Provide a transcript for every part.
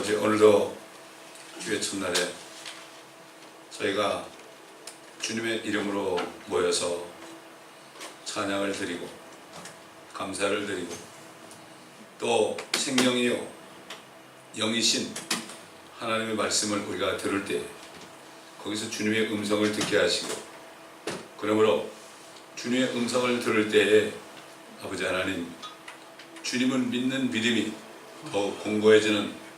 아버지, 오늘도 주의 첫날에 저희가 주님의 이름으로 모여서 찬양을 드리고 감사를 드리고 또 생명이요 영이신 하나님의 말씀을 우리가 들을 때 거기서 주님의 음성을 듣게 하시고, 그러므로 주님의 음성을 들을 때에 아버지 하나님, 주님을 믿는 믿음이 더 공고해지는,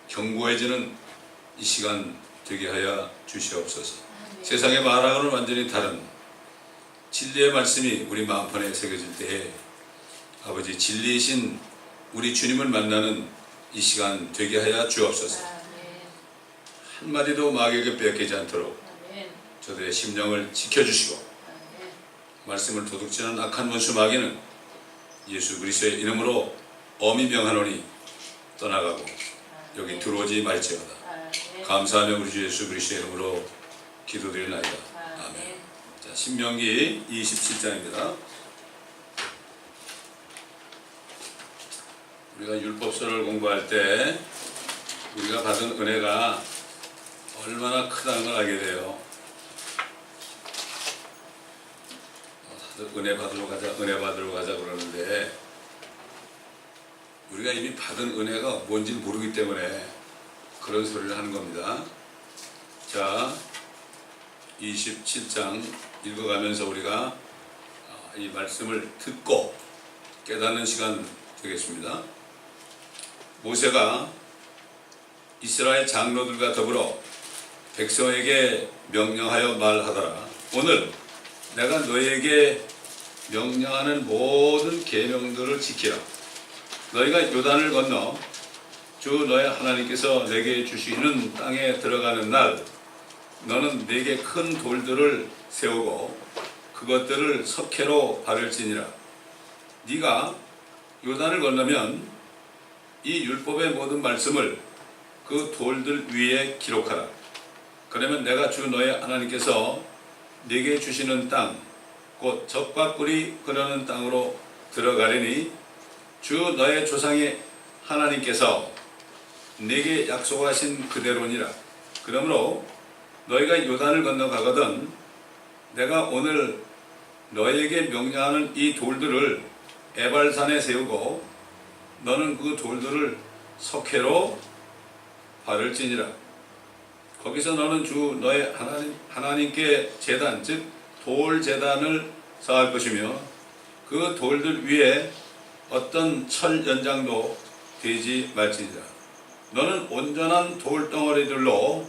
견고해지는 이 시간 되게 하여 주시옵소서. 세상의 말하고는 완전히 다른 진리의 말씀이 우리 마음판에 새겨질 때에 아버지, 진리이신 우리 주님을 만나는 이 시간 되게 하여 주옵소서. 한마디도 마귀에게 빼앗기지 않도록 저들의 심령을 지켜주시고, 말씀을 도둑질하는 악한 원수 마귀는 예수 그리스도의 이름으로 엄히 명하노니 떠나가고 여기 들어오지 말지어다. 감사하며 우리 주 예수 그리스도의 이름으로 기도드리나이다. 아멘. 자, 신명기 27장입니다. 우리가 율법서를 공부할 때 우리가 받은 은혜가 얼마나 크다는 걸 알게 돼요. 다들 은혜 받으러 가자, 은혜 받으러 가자 그러는데 우리가 이미 받은 은혜가 뭔지 모르기 때문에 그런 소리를 하는 겁니다. 자, 27장 읽어가면서 우리가 이 말씀을 듣고 깨닫는 시간 되겠습니다. 모세가 이스라엘 장로들과 더불어 백성에게 명령하여 말하더라. 오늘 내가 너희에게 명령하는 모든 계명들을 지키라. 너희가 요단을 건너 주 너희 하나님께서 내게 주시는 땅에 들어가는 날, 너는 내게 큰 돌들을 세우고 그것들을 석회로 바를지니라. 네가 요단을 건너면 이 율법의 모든 말씀을 그 돌들 위에 기록하라. 그러면 내가 주 너희 하나님께서 네게 주시는 땅, 곧 젖과 꿀이 흐르는 땅으로 들어가리니 주 너의 조상의 하나님께서 네게 약속하신 그대로니라. 그러므로 너희가 요단을 건너가거든 내가 오늘 너희에게 명령하는 이 돌들을 에발산에 세우고 너는 그 돌들을 석회로 바를지니라. 거기서 너는 주 너의 하나님께 제단, 즉 돌 제단을 쌓을 것이며 그 돌들 위에 어떤 철 연장도 되지 말지니라. 너는 온전한 돌덩어리들로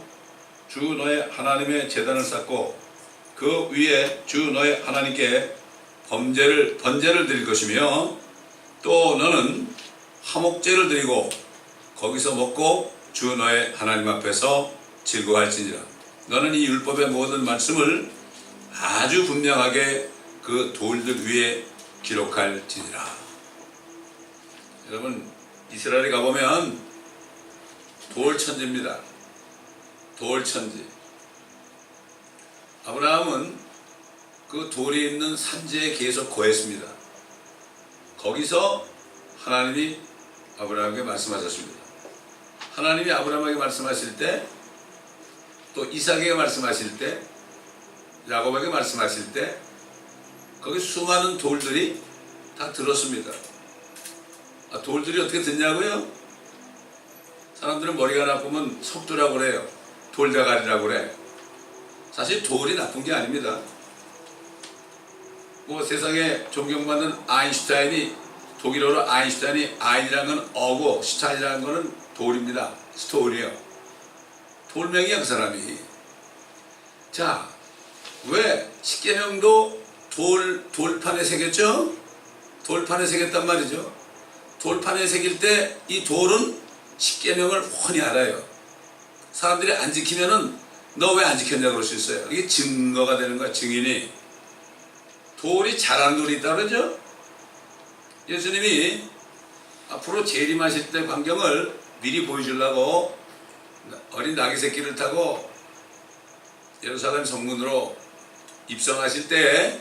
주 너의 하나님의 제단을 쌓고 그 위에 주 너의 하나님께 번제를 드릴 것이며, 또 너는 화목제를 드리고 거기서 먹고 주 너의 하나님 앞에서 즐거워할지니라. 너는 이 율법의 모든 말씀을 아주 분명하게 그 돌들 위에 기록할지니라. 여러분, 이스라엘에 가보면 돌천지입니다. 돌천지. 아브라함은 그 돌이 있는 산지에 계속 거했습니다. 거기서 하나님이 아브라함에게 말씀하셨습니다. 하나님이 아브라함에게 말씀하실 때, 또 이삭에게 말씀하실 때, 야곱에게 말씀하실 때 거기 수많은 돌들이 다 들었습니다. 돌들이 어떻게 듣냐고요? 사람들은 머리가 나쁘면 석두라고 그래요. 돌대가리라고 그래. 사실 돌이 나쁜 게 아닙니다. 뭐 세상에 존경받는 아인슈타인이, 독일어로 아인슈타인이, 아인이라는 건 어고 슈타인이라는 거는 돌입니다. 스토리요. 돌멩이야 그 사람이. 자, 왜 십계명도 돌판에 새겼죠? 돌판에 새겼단 말이죠. 돌판에 새길 때 이 돌은 십계명을 훤히 알아요. 사람들이 안 지키면은 너 왜 안 지켰냐고 그럴 수 있어요. 이게 증거가 되는 거야, 증인이. 돌이 잘하는 돌이 있다 그러죠? 예수님이 앞으로 재림하실 때 광경을 미리 보여주려고 어린 나귀 새끼를 타고 예루살렘 성문으로 입성하실 때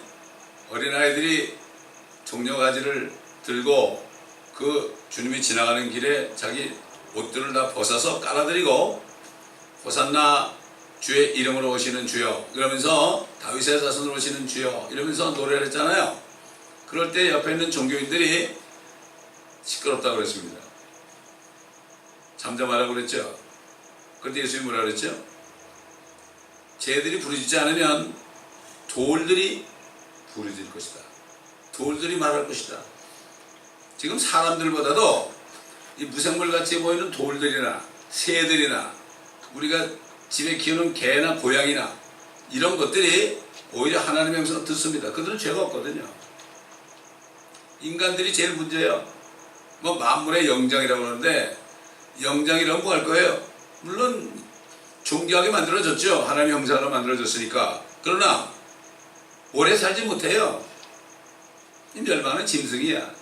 어린아이들이 종려가지를 들고 그 주님이 지나가는 길에 자기 옷들을 다 벗어서 깔아드리고 호산나 주의 이름으로 오시는 주여 이러면서 다윗의 자손으로 오시는 주여 이러면서 노래를 했잖아요. 그럴 때 옆에 있는 종교인들이 시끄럽다고 그랬습니다. 잠잠하라고 그랬죠. 그런데 예수님이 뭐라 그랬죠? 쟤들이 부르짖지 않으면 돌들이 부르짖을 것이다. 돌들이 말할 것이다. 지금 사람들보다도 이 무생물같이 보이는 돌들이나 새들이나 우리가 집에 키우는 개나 고양이나 이런 것들이 오히려 하나님의 음성을 듣습니다. 그들은 죄가 없거든요. 인간들이 제일 문제예요. 뭐 만물의 영장이라고 하는데 영장이라고 뭐 할 거예요? 물론 존귀하게 만들어졌죠. 하나님의 형상으로 만들어졌으니까. 그러나 오래 살지 못해요. 이 멸망은 짐승이야.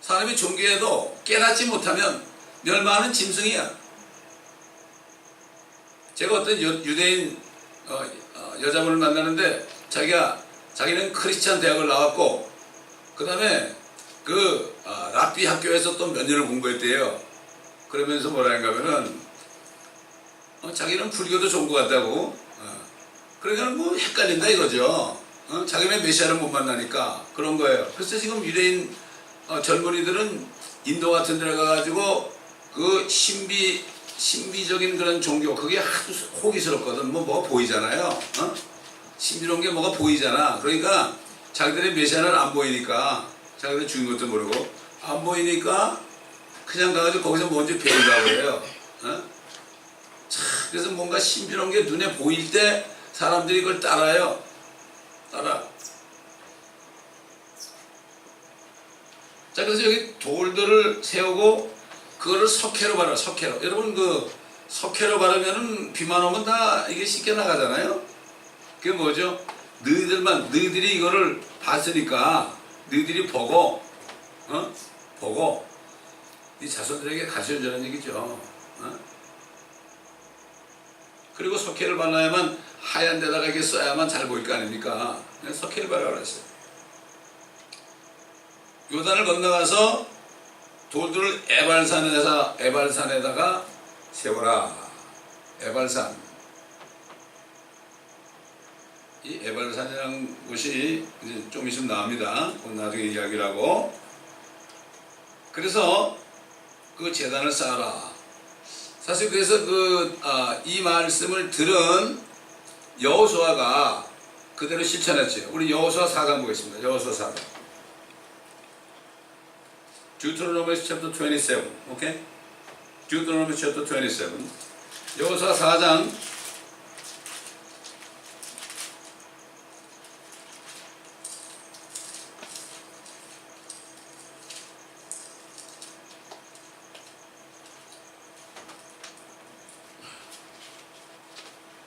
사람이 존귀해도 깨닫지 못하면 멸망하는 짐승이야. 제가 어떤 유대인 여자분을 만나는데 자기는 크리스찬 대학을 나왔고 그 다음에 랍비 학교에서 또 몇 년을 공부했대요. 그러면서 뭐라 한가 하면은 자기는 불교도 좋은 것 같다고. 그러니까 뭐 헷갈린다 이거죠. 자기는 메시아를 못 만나니까 그런 거예요. 그래서 지금 유대인 젊은이들은 인도 같은 데 가가지고 그 신비적인 그런 종교 그게 아주 호기스럽거든. 뭐가 보이잖아요. 신비로운 게 뭐가 보이잖아. 그러니까 자기들의 메시아는 안 보이니까 자기들 죽인 것도 모르고 안 보이니까 그냥 가가지고 거기서 뭔지 배우려고 해요. 그래서 뭔가 신비로운 게 눈에 보일 때 사람들이 그걸 따라요. 자, 그래서 여기 돌들을 세우고 그거를 석회로 바르라. 석회로. 여러분 석회로 바르면은 비만 오면 다 이게 씻겨 나가잖아요. 그게 뭐죠? 너희들이 이거를 봤으니까 너희들이 보고 네 자손들에게 가르쳐주라는 얘기죠. 그리고 석회를 발라야만 하얀 데다가 이렇게 써야만 잘 보일 거 아닙니까? 석회를 바르라 그랬어요. 요단을 건너가서 돌들을 에발산에다가 세워라. 에발산. 이 에발산이라는 곳이 이제 좀 있으면 나옵니다. 나중에 이야기를 하고. 그래서 그 제단을 쌓아라. 사실 그래서 이 말씀을 들은 여호수아가 그대로 실천했죠. 우리 여호수아 4강 보겠습니다. 여호수아 4강. Deuteronomy chapter 27. 오케이? Deuteronomy chapter 27. 여호수아 4장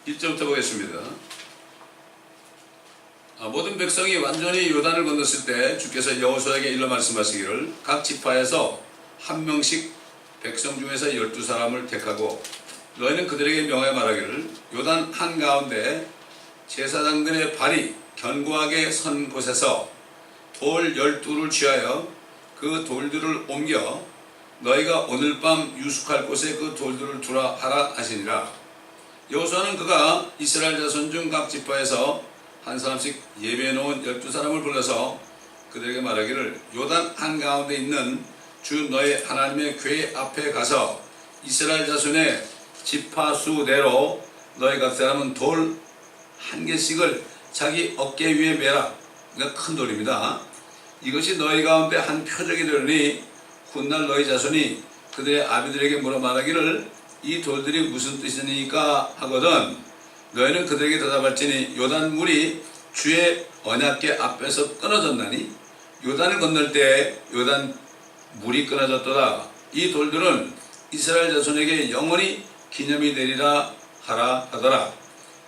1절부터 보겠습니다. 모든 백성이 완전히 요단을 건넜을 때 주께서 여호수아에게 일러 말씀하시기를 각 지파에서 한 명씩 백성 중에서 12사람을 택하고 너희는 그들에게 명하여 말하기를 요단 한가운데 제사장들의 발이 견고하게 선 곳에서 돌 12를 취하여 그 돌들을 옮겨 너희가 오늘 밤 유숙할 곳에 그 돌들을 두라 하라 하시니라. 여호수아는 그가 이스라엘 자손 중 각 지파에서 한 사람씩 예배해 놓은 12사람을 불러서 그들에게 말하기를 요단 한가운데 있는 주 너희 하나님의 궤 앞에 가서 이스라엘 자손의 지파 수대로 너희 각 사람은 돌 한 개씩을 자기 어깨 위에 매라. 그러니까 큰 돌입니다. 이것이 너희 가운데 한 표적이 되리니 훗날 너희 자손이 그들의 아비들에게 물어 말하기를 이 돌들이 무슨 뜻이니까 하거든 너희는 그들에게 대답할지니 요단 물이 주의 언약궤 앞에서 끊어졌나니 요단을 건널 때 요단 물이 끊어졌도다. 이 돌들은 이스라엘 자손에게 영원히 기념이 되리라 하라 하더라.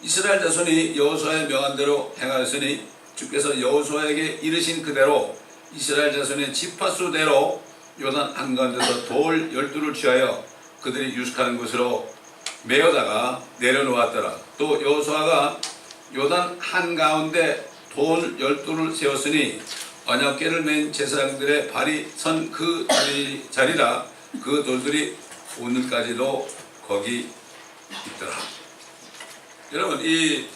이스라엘 자손이 여호수아의 명한 대로 행하였으니 주께서 여호수아에게 이르신 그대로 이스라엘 자손의 지파수대로 요단 한가운데서 돌 12를 취하여 그들이 유숙하는 곳으로 메어다가 내려놓았더라. 또 여호수아가 요단 한가운데 돌 12를 세웠으니 언약궤를 맨 제사장들의 발이 선 그 자리라. 그 돌들이 오늘까지도 거기 있더라. 여러분, 이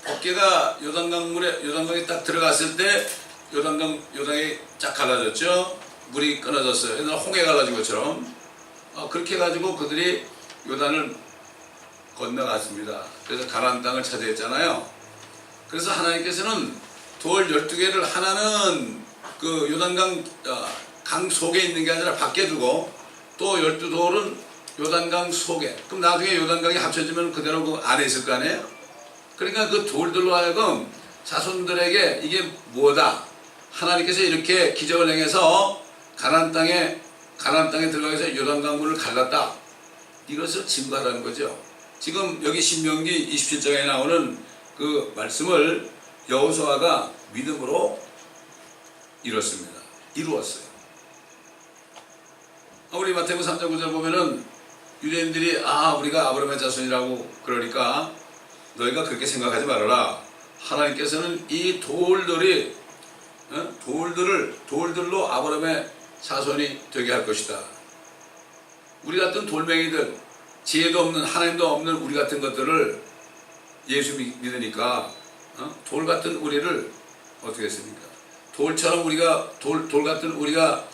법궤가 요단강에 딱 들어갔을 때 요단강이 쫙 갈라졌죠. 물이 끊어졌어요. 옛날 홍해 갈라진 것처럼. 그렇게 해가지고 그들이 요단을 건너갔습니다. 그래서 가나안 땅을 차지했잖아요. 그래서 하나님께서는 돌 12개를 하나는 그 요단강 강 속에 있는 게 아니라 밖에 두고 또 12돌은 요단강 속에, 그럼 나중에 요단강이 합쳐지면 그대로 그 안에 있을 거 아니에요? 그러니까 그 돌들로 하여금 자손들에게 이게 뭐다? 하나님께서 이렇게 기적을 행해서 가나안 땅에 들어가서 요단강물을 갈랐다. 이것을 증거하라는 거죠. 지금 여기 신명기 27장에 나오는 그 말씀을 여호수아가 믿음으로 이루었어요. 우리 마태복음 3장 9절 보면은 유대인들이 우리가 아브라함의 자손이라고 그러니까 너희가 그렇게 생각하지 말아라. 하나님께서는 이 돌들로 아브라함의 자손이 되게 할 것이다. 우리 같은 돌멩이들, 지혜도 없는, 하나님도 없는 우리 같은 것들을 예수 믿으니까 돌 같은 우리를 어떻게 했습니까? 돌처럼 돌 같은 우리가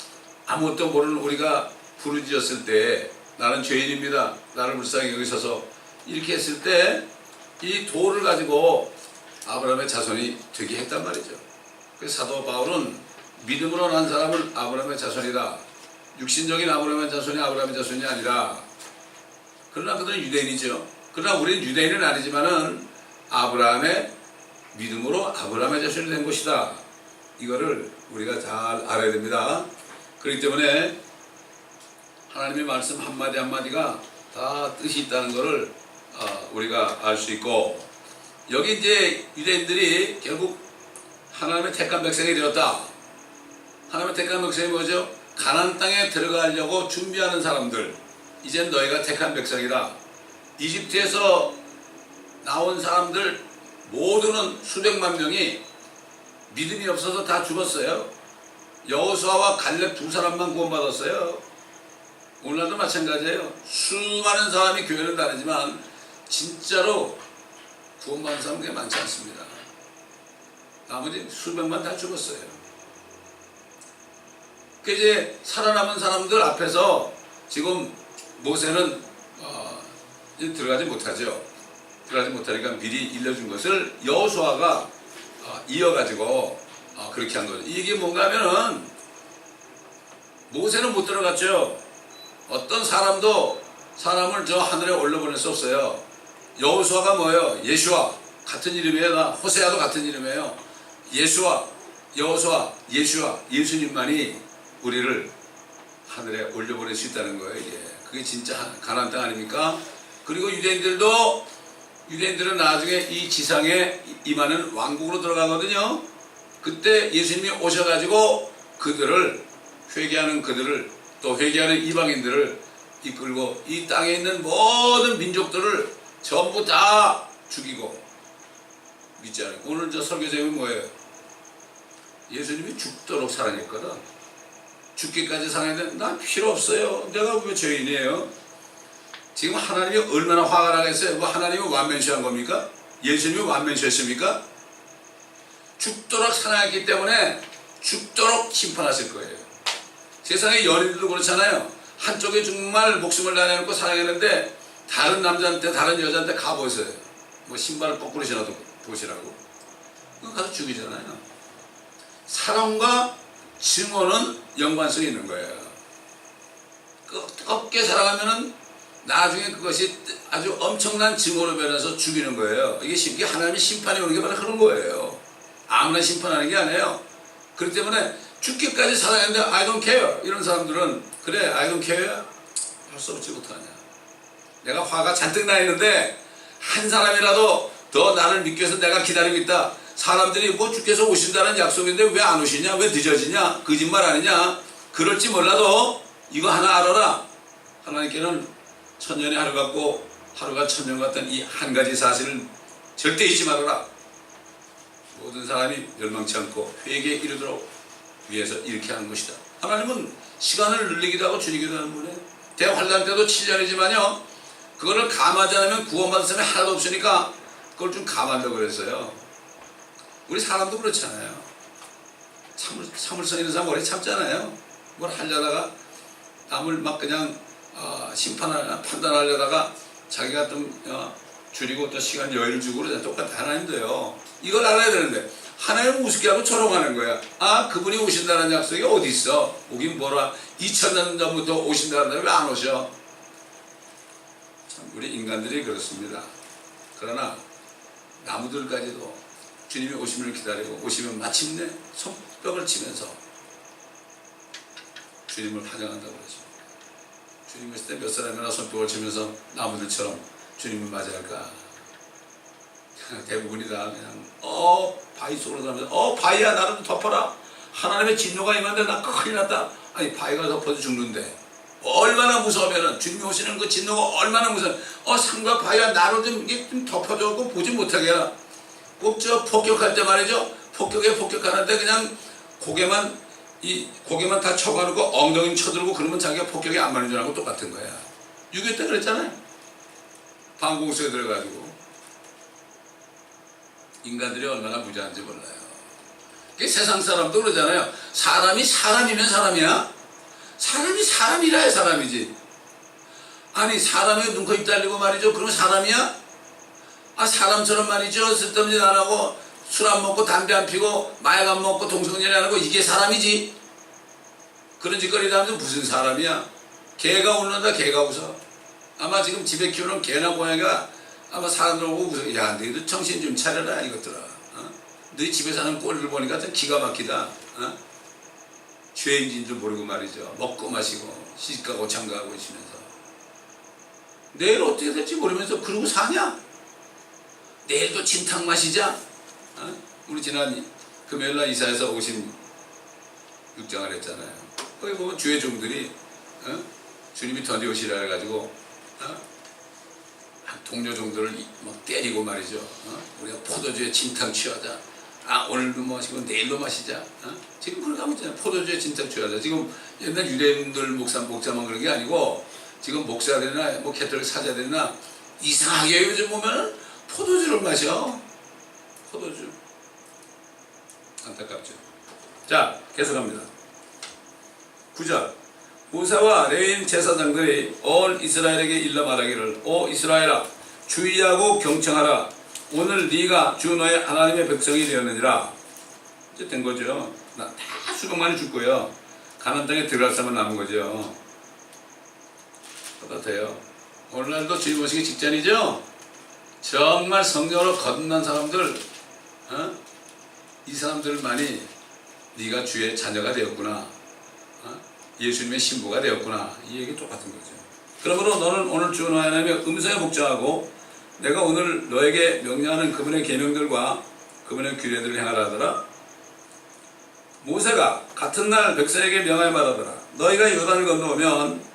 아무것도 모르는 우리가 부르짖었을 때 나는 죄인입니다. 나를 불쌍히 여기셔서 이렇게 했을 때 이 돌을 가지고 아브라함의 자손이 되게 했단 말이죠. 그래서 사도 바울은 믿음으로 난 사람은 아브라함의 자손이다. 육신적인 아브라함의 자손이 아니라, 그러나 그들은 유대인이죠. 그러나 우리는 유대인은 아니지만은 아브라함의 믿음으로 아브라함의 자손이 된 것이다. 이거를 우리가 잘 알아야 됩니다. 그렇기 때문에 하나님의 말씀 한마디 한마디가 다 뜻이 있다는 것을 우리가 알 수 있고, 여기 이제 유대인들이 결국 하나님의 택한 백성이 되었다. 하나님의 택한 백성이 뭐죠? 가나안 땅에 들어가려고 준비하는 사람들. 이젠 너희가 택한 백성이다. 이집트에서 나온 사람들 모두는 수백만 명이 믿음이 없어서 다 죽었어요. 여호수아와 갈렙 두 사람만 구원받았어요. 오늘날도 마찬가지예요. 수많은 사람이 교회를 다니지만 진짜로 구원받은 사람이 많지 않습니다. 나머지 수백만 다 죽었어요. 그 이제 살아남은 사람들 앞에서 지금 모세는 이제 들어가지 못하죠. 들어가지 못하니까 미리 일러준 것을 여호수아가 이어가지고 그렇게 한 거죠. 이게 뭔가 하면은 모세는 못 들어갔죠. 어떤 사람을 저 하늘에 올려보낼 수 없어요. 여호수아가 뭐예요? 예수와 같은 이름이에요. 호세아도 같은 이름이에요. 예수와 여호수아, 예수님만이 우리를 하늘에 올려보낼 수 있다는 거예요. 이게 그게 진짜 가나안 땅 아닙니까? 그리고 유대인들은 나중에 이 지상에 임하는 왕국으로 들어가거든요. 그때 예수님이 오셔가지고 그들을 회개하는 또 회개하는 이방인들을 이끌고 이 땅에 있는 모든 민족들을 전부 다 죽이고 믿지 않아요. 오늘 저 설교 제목이 뭐예요? 예수님이 죽도록 사랑했거든. 죽기까지 사랑했는데 난 필요 없어요. 내가 왜 죄인이에요? 지금 하나님이 얼마나 화가 나겠어요? 뭐 하나님이 완면시한 겁니까? 예수님이 완면시했습니까? 죽도록 사랑했기 때문에 죽도록 심판하실 거예요. 세상의 연인들도 그렇잖아요. 한쪽에 정말 목숨을 다해놓고 사랑했는데 다른 남자한테 다른 여자한테 가보세요. 뭐 신발을 거꾸로 신어도 보시라고. 그거 가서 죽이잖아요. 사랑과 증오는 연관성이 있는 거예요. 뜨겁게 사랑하면은 나중에 그것이 아주 엄청난 증오로 변해서 죽이는 거예요. 이게 하나님의 심판이 오는 게 바로 그런 거예요. 아무나 심판하는 게 아니에요. 그렇기 때문에 죽기까지 사랑했는데 I don't care 이런 사람들은 그래 I don't care 할 수 없지 못하냐. 내가 화가 잔뜩 나 있는데 한 사람이라도 더 나를 믿기 위해서 내가 기다리고 있다. 사람들이 뭐 주께서 오신다는 약속인데 왜 안 오시냐, 왜 늦어지냐, 거짓말 아니냐, 그럴지 몰라도 이거 하나 알아라. 하나님께는 천년의 하루 같고 하루가 천년 같은 이 한 가지 사실을 절대 잊지 말아라. 모든 사람이 멸망치 않고 회개에 이르도록 위해서 이렇게 하는 것이다. 하나님은 시간을 늘리기도 하고 줄이기도 하는 분이에요. 대환란 때도 7년이지만요. 그거를 감하지 않으면 구원받은 사람이 하나도 없으니까 그걸 좀 감하려고 그랬어요. 우리 사람도 그렇잖아요. 참을성 있는 사람 오래 참잖아요. 뭘 하려다가 남을 막 그냥 판단하려다가 자기가 좀 줄이고 또 시간 여유를 주고 그러잖아요. 똑같아. 하나님도요. 이걸 알아야 되는데 하나님 우습게 하고 조롱하는 거야. 그분이 오신다는 약속이 어디 있어? 오긴 뭐라 2000년 전부터 오신다는데 왜 안 오셔? 참 우리 인간들이 그렇습니다. 그러나 나무들까지도 주님이 오심을 기다리고 오시면 마침내 손뼉을 치면서 주님을 환영한다고 그러죠. 주님 오실 때 몇 사람이나 손뼉을 치면서 나무들처럼 주님을 맞이할까? 대부분이 다 그냥 바위 속으로 들어가면서 바위야 나를 좀 덮어라. 하나님의 진노가 임한데 나 큰일 났다. 아니 바위가 덮어도 죽는데 얼마나 무서우면은 주님이 오시는 그 진노가 얼마나 무서워. 산과 바위야 나를 좀 덮어줘. 보지 못하게 해라. 꼭 저 폭격할 때 말이죠. 폭격하는데 그냥 고개만 다 쳐가지고 엉덩이 쳐들고 그러면 자기가 폭격이 안 맞는 줄 알고 똑같은 거야. 6.25 때 그랬잖아요. 방공수에 들어가지고. 인간들이 얼마나 무지한지 몰라요. 세상 사람도 그러잖아요. 사람이 사람이면 사람이야? 사람이 사람이라야 사람이지. 아니 사람의 눈, 코, 입 달리고 말이죠. 그러면 사람이야? 사람처럼 말이죠. 쓸데없는 짓 안 하고 술 안 먹고 담배 안 피고 마약 안 먹고 동성연애 안 하고 이게 사람이지. 그런 짓거리를 하면서 무슨 사람이야? 개가 웃는다 개가 웃어. 아마 지금 집에 키우는 개나 고양이가 아마 사람들 보고 웃어. 야 너희들 정신 좀 차려라 이것들아. 너희 집에 사는 꼴을 보니까 좀 기가 막히다. 죄인인 줄 모르고 말이죠. 먹고 마시고 시집가고 장가가고 있으면서 내일 어떻게 될지 모르면서 그러고 사냐? 내일도 진탕 마시자. 우리 지난 금요일날 이사해서 오신 육장을 했잖아요. 거기 보면 주의 종들이 주님이 던져오시라 해가지고 동료 종들을 막 때리고 말이죠. 우리가 포도주에 진탕 취하자. 오늘도 마시고 내일도 마시자. 지금 그렇게 하고 있잖아요. 포도주에 진탕 취하자. 지금 옛날 유대인들 목자만 그런 게 아니고 지금 목사들이나 캐톨릭 사자들이나 이상하게 요즘 보면은 포도주를 마셔. 포도주. 안타깝죠. 자, 계속합니다. 9절. 모세와 레위인 제사장들이 온 이스라엘에게 일러 말하기를 오 이스라엘아 주의하고 경청하라. 오늘 네가 주 너의 하나님의 백성이 되었느니라. 이제 된 거죠. 다 수백만이 죽고요. 가나안 땅에 들어갈 사람만 남은 거죠. 똑같아요. 오늘날도 주님 오시기 직전이죠. 정말 성령으로 거듭난 사람들, 이 사람들만이 네가 주의 자녀가 되었구나, 예수님의 신부가 되었구나, 이 얘기 똑같은 거죠. 그러므로 너는 오늘 주 너의 하나님의 음성에 복종하고 내가 오늘 너에게 명령하는 그분의 계명들과 그분의 규례들을 행하라 하더라. 모세가 같은 날 백성에게 명하여 말하더라. 너희가 요단을 건너오면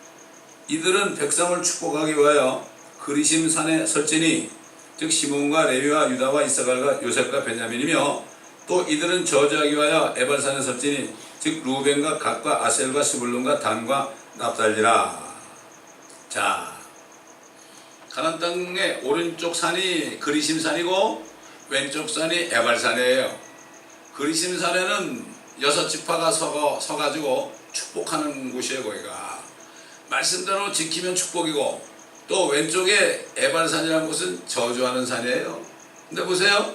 이들은 백성을 축복하기 위하여 그리심 산에 설지니 즉 시몬과 레위와 유다와 이사갈과 요셉과 베냐민이며 또 이들은 저주하기 위하여 에발산에 설지니 즉 루벤과 갓과 아셀과 스불론과 단과 납달리라. 자, 가나안 땅의 오른쪽 산이 그리심 산이고 왼쪽 산이 에발산이에요. 그리심 산에는 6지파가 서가지고 축복하는 곳이에요. 거기가 말씀대로 지키면 축복이고 또 왼쪽에 에발산이라는 곳은 저주하는 산이에요. 근데 보세요.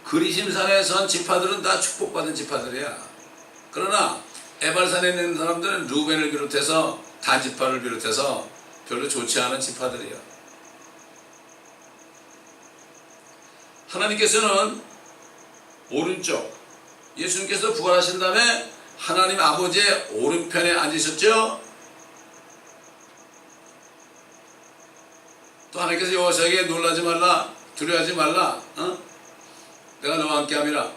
그리심산에 선 지파들은 다 축복받은 지파들이야. 그러나 에발산에 있는 사람들은 루벤을 비롯해서 단 지파를 비롯해서 별로 좋지 않은 지파들이야. 하나님께서는 오른쪽, 예수님께서 부활하신 다음에 하나님 아버지의 오른편에 앉으셨죠. 또 하나님께서 여호와에게 놀라지 말라, 두려워하지 말라, 내가 너와 함께함이라.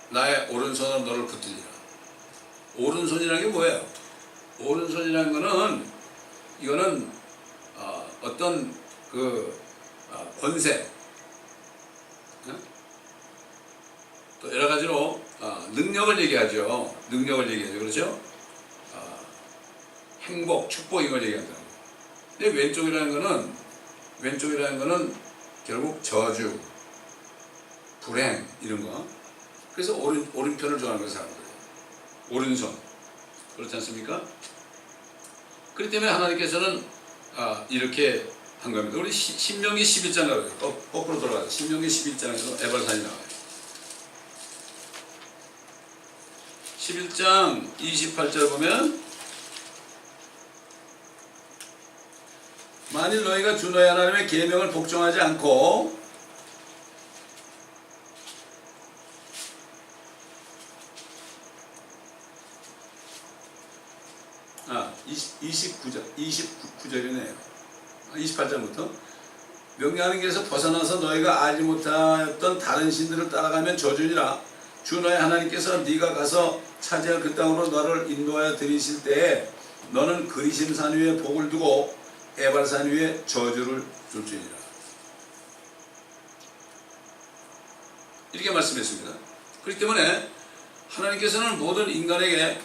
나의 오른손으로 너를 붙들리라. 오른손이라는 게 뭐예요? 오른손이라는 거는 이거는 어떤 그 권세, 또 여러 가지로 능력을 얘기하죠. 능력을 얘기하죠. 그렇죠? 행복, 축복 이걸 얘기한다. 근데 왼쪽이라는 거는 결국 저주, 불행 이런 거. 그래서 오른편을 좋아하는 거예요, 사람들이. 오른손. 그렇지 않습니까? 그렇기 때문에 하나님께서는 이렇게 한 겁니다. 우리 신명기 11장 가요. 거꾸로 돌아가요. 신명기 11장에서 에발산이 나와요. 11장 28절 보면 만일 너희가 주 너희 하나님의 계명을 복종하지 않고 29절이네요. 28절부터 명령하는 길에서 벗어나서 너희가 알지 못하였던 다른 신들을 따라가면 저주니라. 주 너희 하나님께서 네가 가서 차지할 그 땅으로 너를 인도하여 들이실 때에 너는 그리심 산 위에 복을 두고 에발산 위에 저주를 줄지니라. 이렇게 말씀했습니다. 그렇기 때문에 하나님께서는 모든 인간에게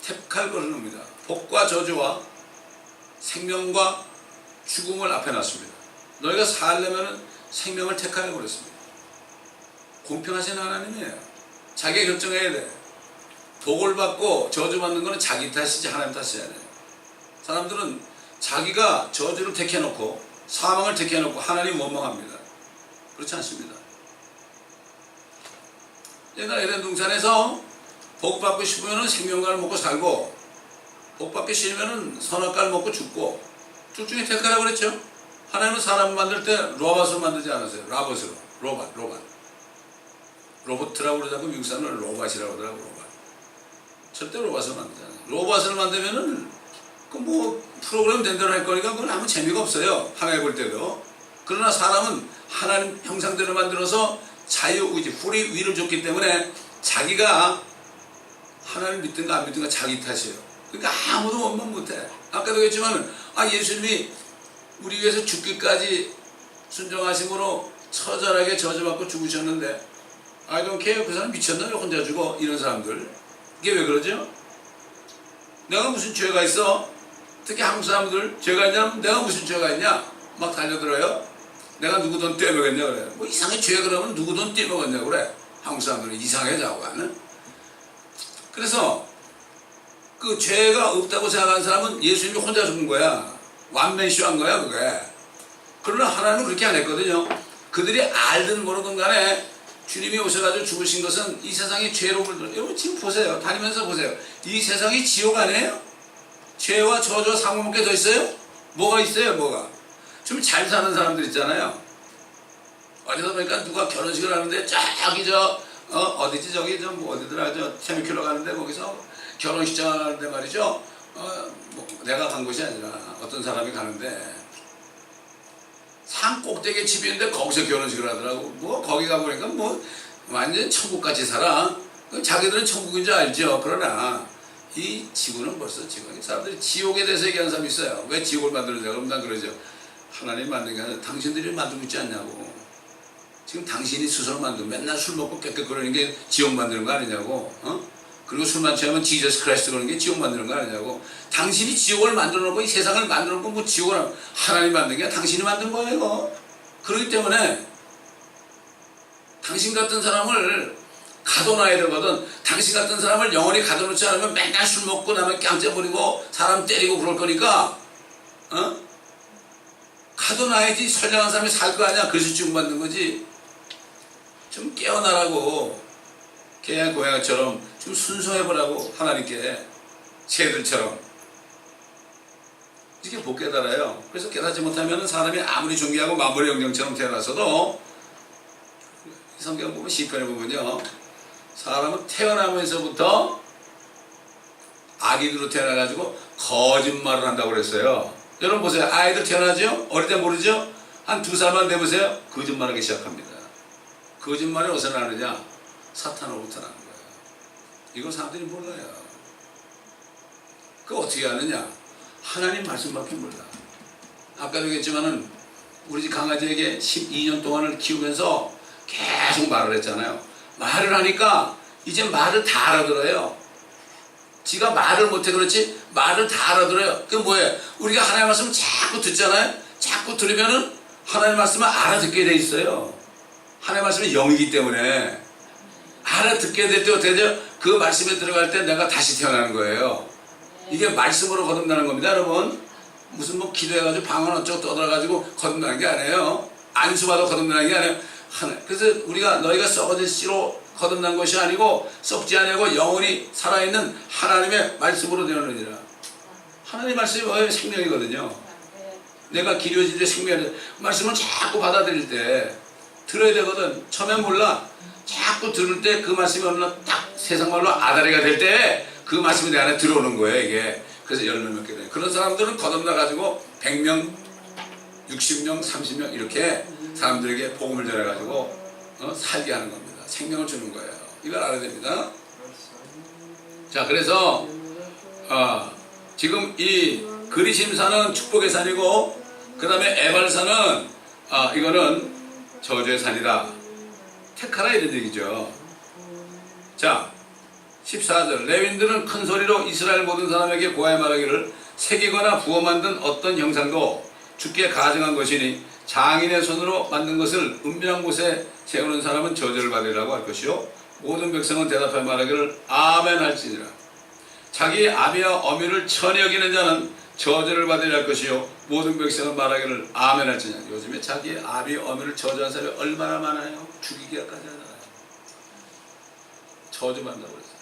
택할 것을 놉니다. 복과 저주와 생명과 죽음을 앞에 놨습니다. 너희가 살려면 생명을 택하라고 그랬습니다. 공평하신 하나님이에요. 자기가 결정해야 돼. 복을 받고 저주받는 것은 자기 탓이지 하나님 탓이 아니에요. 사람들은 자기가 저주를 택해놓고 사망을 택해놓고 하나님 원망합니다. 그렇지 않습니다. 옛날 에덴 동산에서 복 받고 싶으면 생명과를 먹고 살고 복 받기 싫으면 선악과를 먹고 죽고 둘 중에 택하라고 그랬죠. 하나님은 사람 만들 때 로봇으로 만들지 않았어요. 로봇이라고 그러자고 미국 사람은 로봇이라고 그러더라고. 로봇. 절대 로봇을 만들잖아요. 로봇을 만들면은 그 뭐 프로그램 된 대로 할 거니까 그건 아무 재미가 없어요. 하나님 볼 때도. 그러나 사람은 하나님 형상대로 만들어서 자유의지, free will을 줬기 때문에 자기가 하나님 믿든가 안 믿든가 자기 탓이에요. 그러니까 아무도 원망 못해. 아까도 했지만 예수님이 우리 위해서 죽기까지 순종하심으로 처절하게 저주받고 죽으셨는데 I don't care. 그 사람 미쳤나? 왜 혼자 죽어? 이런 사람들. 이게 왜 그러죠? 내가 무슨 죄가 있어? 특히 한국 사람들 죄가 있냐면 내가 무슨 죄가 있냐? 막 달려들어요. 내가 누구 돈 떼먹었냐 그래. 뭐 이상하게 죄 그러면 누구 돈 떼먹었냐 그래. 한국 사람들은 이상하게 자고가는. 그래서 그 죄가 없다고 생각하는 사람은 예수님이 혼자 죽은 거야. 완맨쇼 한 거야 그게. 그러나 하나님은 그렇게 안 했거든요. 그들이 알든 모르든 간에 주님이 오셔가지고 죽으신 것은 이 세상에 죄로 물들어. 여러분 지금 보세요. 다니면서 보세요. 이 세상이 지옥 아니에요? 죄와 저주와 상관없게 더 있어요? 뭐가 있어요? 뭐가? 좀 잘 사는 사람들 있잖아요. 어디서 보니까 누가 결혼식을 하는데 저기 어디지 저기 뭐 어디더라 테미큐러 가는데 거기서 결혼식장 하는데 말이죠. 뭐 내가 간 곳이 아니라 어떤 사람이 가는데 산 꼭대기에 집이 있는데 거기서 결혼식을 하더라고. 뭐 거기 가보니까 뭐 완전 천국같이 살아. 자기들은 천국인 줄 알죠. 그러나 이 지구는 벌써 지구니 사람들이 지옥에 대해서 얘기하는 사람이 있어요. 왜 지옥을 만들었냐? 그럼 난 그러죠. 하나님 만든 게 아니라 당신들이 만들고 있지 않냐고. 지금 당신이 스스로 만들고 맨날 술 먹고 깨끗 그러는 게 지옥 만드는 거 아니냐고. 그리고 술만 취하면 지저스 크라이스트 그러는 게 지옥 만드는 거 아니냐고. 당신이 지옥을 만들어 놓고 이 세상을 만들어 놓고 뭐 지옥을 하나님 만든 게 당신이 만든 거예요 이거. 그렇기 때문에 당신 같은 사람을 가둬놔야 되거든. 당신 같은 사람을 영원히 가둬놓지 않으면 맨날 술 먹고 나면 깡째 부리고 사람 때리고 그럴 거니까 가둬놔야지 선량한 사람이 살 거 아니야. 그래서 지옥받는 거지. 좀 깨어나라고. 개 고양이처럼 좀 순종해보라고 하나님께 새들처럼 이렇게 못 깨달아요. 그래서 깨닫지 못하면 사람이 아무리 존귀하고 만물의 영령처럼 태어났어도 이 성경 보면 시편에 보면요 사람은 태어나면서부터 아기들로 태어나가지고 거짓말을 한다고 그랬어요. 여러분 보세요. 아이들 태어나죠? 어릴 때 모르죠? 한 2살만 돼보세요. 거짓말하기 시작합니다. 거짓말이 어디서 나느냐? 사탄으로부터 나는 거예요. 이걸 사람들이 몰라요. 그거 어떻게 아느냐? 하나님 말씀밖에 몰라. 아까도 얘기했지만은 우리 집 강아지에게 12년 동안을 키우면서 계속 말을 했잖아요. 말을 하니까 이제 말을 다 알아들어요. 지가 말을 못해 그렇지 말을 다 알아들어요. 그게 뭐예요? 우리가 하나님의 말씀을 자꾸 듣잖아요. 자꾸 들으면은 하나님의 말씀을 알아듣게 돼 있어요. 하나님의 말씀이 영이기 때문에 알아듣게 될 때 어떻게 되죠? 그 말씀에 들어갈 때 내가 다시 태어나는 거예요. 이게 말씀으로 거듭나는 겁니다, 여러분. 무슨 뭐 기도해가지고 방언 어쩌고 떠들어가지고 거듭나는 게 아니에요. 안수받아 거듭나는 게 아니에요. 그래서 우리가 너희가 썩어질 씨로 거듭난 것이 아니고 썩지 아니하고 영원히 살아있는 하나님의 말씀으로 되느니라. 하나님의 말씀이 뭐예요? 생명이거든요. 내가 기려질 때 생명이 말씀을 자꾸 받아들일 때 들어야 되거든. 처음엔 몰라. 자꾸 들을 때 그 말씀이 어느 날 딱 세상 말로 아다리가 될 때 그 말씀이 내 안에 들어오는 거예요, 이게. 그래서 열매 맺게 돼요. 그런 사람들은 거듭나가지고 100명, 60명, 30명 이렇게 사람들에게 복음을 전해가지고 살게 하는 겁니다. 생명을 주는 거예요. 이걸 알아야 됩니다. 자, 그래서 지금 이 그리심산은 축복의 산이고 그 다음에 에발산은 이거는 저주의 산이다. 택하라 이런 얘기죠. 자, 14절 레윈들은 큰 소리로 이스라엘 모든 사람에게 고하여 말하기를 새기거나 부어 만든 어떤 형상도 주께 가증한 것이니 장인의 손으로 만든 것을 은밀한 곳에 세우는 사람은 저주를 받으리라고 할 것이요 모든 백성은 대답하여 말하기를 아멘 할지니라. 자기 아비와 어미를 천히 여기는 자는 저주를 받으리라 할 것이요 모든 백성은 말하기를 아멘 할지니라. 요즘에 자기 아비 어미를 저주한 사람이 얼마나 많아요. 죽이기까지 하잖아요. 저주 받는다고 그랬어요.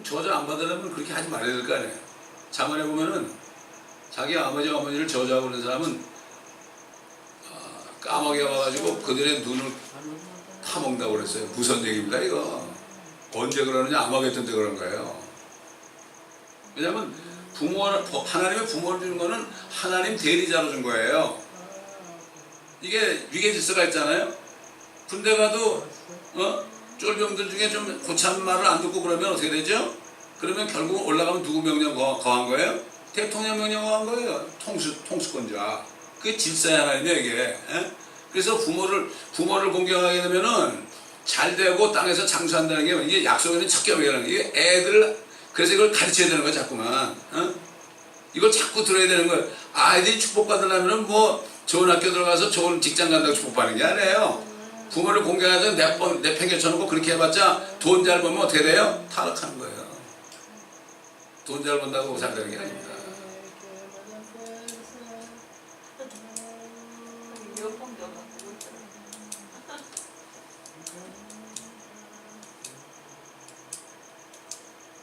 저주 안 받으려면 그렇게 하지 말아야 될 거 아니에요. 자문해 보면은 자기 아버지 어머니를 저주하고 그런 사람은 까마귀 와가지고 그들의 눈을 타먹는다고 그랬어요. 무슨 얘기입니다 이거. 언제 그러느냐 아마겟돈 때 그런 거예요. 왜냐하면 하나님의 부모를 주는 거는 하나님 대리자로 준 거예요. 이게 위계질서가 있잖아요. 군대 가도 쫄병들 중에 좀 고참 말을 안 듣고 그러면 어떻게 되죠? 그러면 결국 올라가면 누구 명령 거한 거예요? 대통령 명령 거한 거예요. 통수권자. 그게 질서의 하나님이에요 이게. 그래서 부모를 공경하게 되면은 잘 되고 땅에서 장수한다는 게 이게 약속에는 척결이라는 게 이게 애들 그래서 이걸 가르쳐야 되는 거야 자꾸만. 이걸 자꾸 들어야 되는 거예요. 아이들이 축복받으려면 뭐 좋은 학교 들어가서 좋은 직장 간다고 축복받는 게 아니에요. 부모를 공경해서 내팽개 쳐놓고 그렇게 해봤자 돈 잘 벌면 어떻게 돼요? 타락하는 거예요. 돈 잘 번다고 잘 되는 게 아닙니다.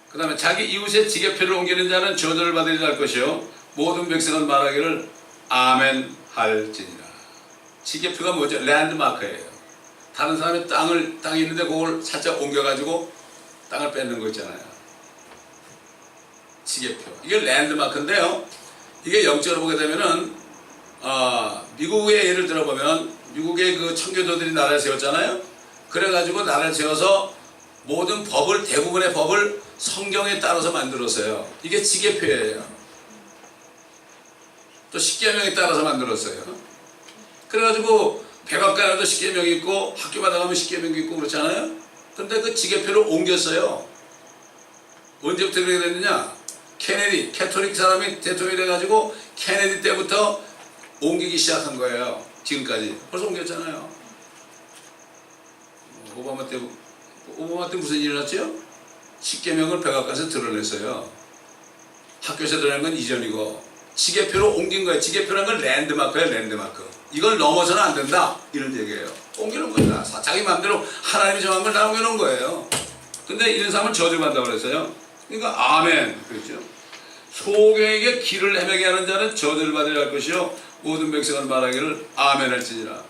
그 다음에 자기 이웃의 지게표를 옮기는 자는 저주를 받으리라 할 것이요 모든 백성은 말하기를 아멘 할지니라. 지게표가 뭐죠? 랜드마크예요. 다른 사람의 땅이 있는데 그걸 살짝 옮겨가지고 땅을 뺏는 거 있잖아요. 지게표. 이게 랜드마크인데요. 이게 영적으로 보게 되면은 미국의 예를 들어보면 미국의 그 청교도들이 나라를 세웠잖아요. 그래가지고 나라를 세워서 모든 법을 대부분의 법을 성경에 따라서 만들었어요. 이게 지게표예요. 또 십계명에 따라서 만들었어요. 그래가지고 백악관에도 십계명이 있고 학교마다 가면 십계명이 있고 그렇잖아요. 그런데 그 지게표를 옮겼어요. 언제부터 그렇게 됐느냐? 케네디 캐톨릭 사람이 대통령이 돼가지고 케네디 때부터 옮기기 시작한 거예요. 지금까지 벌써 옮겼잖아요. 오바마 때 무슨 일이 났죠? 십계명을 백악관에서 드러냈어요. 학교에서 드러낸 건 이전이고 지게표로 옮긴 거예요. 지게표라는 건 랜드마크예요. 랜드마크. 이걸 넘어서는 안 된다 이런 얘기예요. 옮기는 거다. 자기 마음대로 하나님이 정한 걸 다 옮겨놓은 거예요. 근데 이런 사람은 저주받는다고 그랬어요. 그러니까 아멘 그랬죠. 소경에게 길을 헤매게 하는 자는 저주를 받으리라 할 것이요 모든 백성은 말하기를 아멘 할지니라.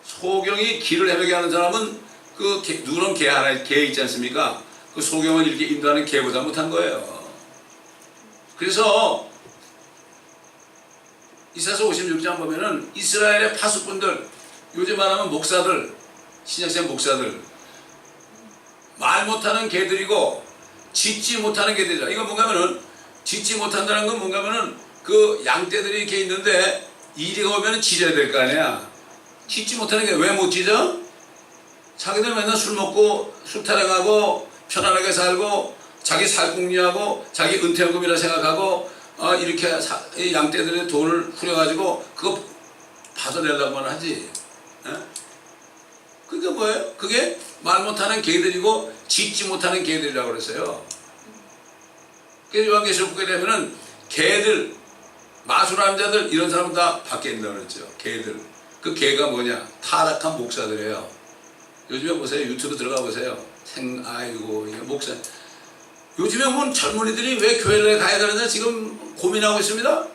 소경이 길을 헤매게 하는 사람은 그 누런 개 있지 않습니까? 그 소경을 이렇게 인도하는 개보다 못한 거예요. 그래서 이사서 56장 보면은 이스라엘의 파수꾼들, 요즘 말하면 목사들, 신약생 목사들, 말 못하는 개들이고 짖지 못하는 개들이다. 이건 뭔가면은 짖지 못한다는 건 뭔가면은 그 양떼들이 이렇게 있는데 이리가 오면은 짖어야 될 거 아니야. 짖지 못하는 게 왜 못 짖어? 자기들 맨날 술 먹고 술 타령하고 편안하게 살고 자기 살궁리하고 자기 은퇴연금이라 생각하고 이렇게 이 양떼들의 돈을 후려가지고 그거 받아내려고만 하지. 그게 뭐예요? 그게 말 못하는 개들이고 짖지 못하는 개들이라고 그랬어요. 그래서 요한계시록 보게 되면은 개들, 마술하는 자들 이런 사람은 다 밖에 있다고 그랬죠. 개들. 그 개가 뭐냐? 타락한 목사들이에요. 요즘에 보세요. 유튜브 들어가 보세요. 아이고 이게 목사. 요즘에 뭐 젊은이들이 왜 교회를 가야 되는지 지금 고민하고 있습니다.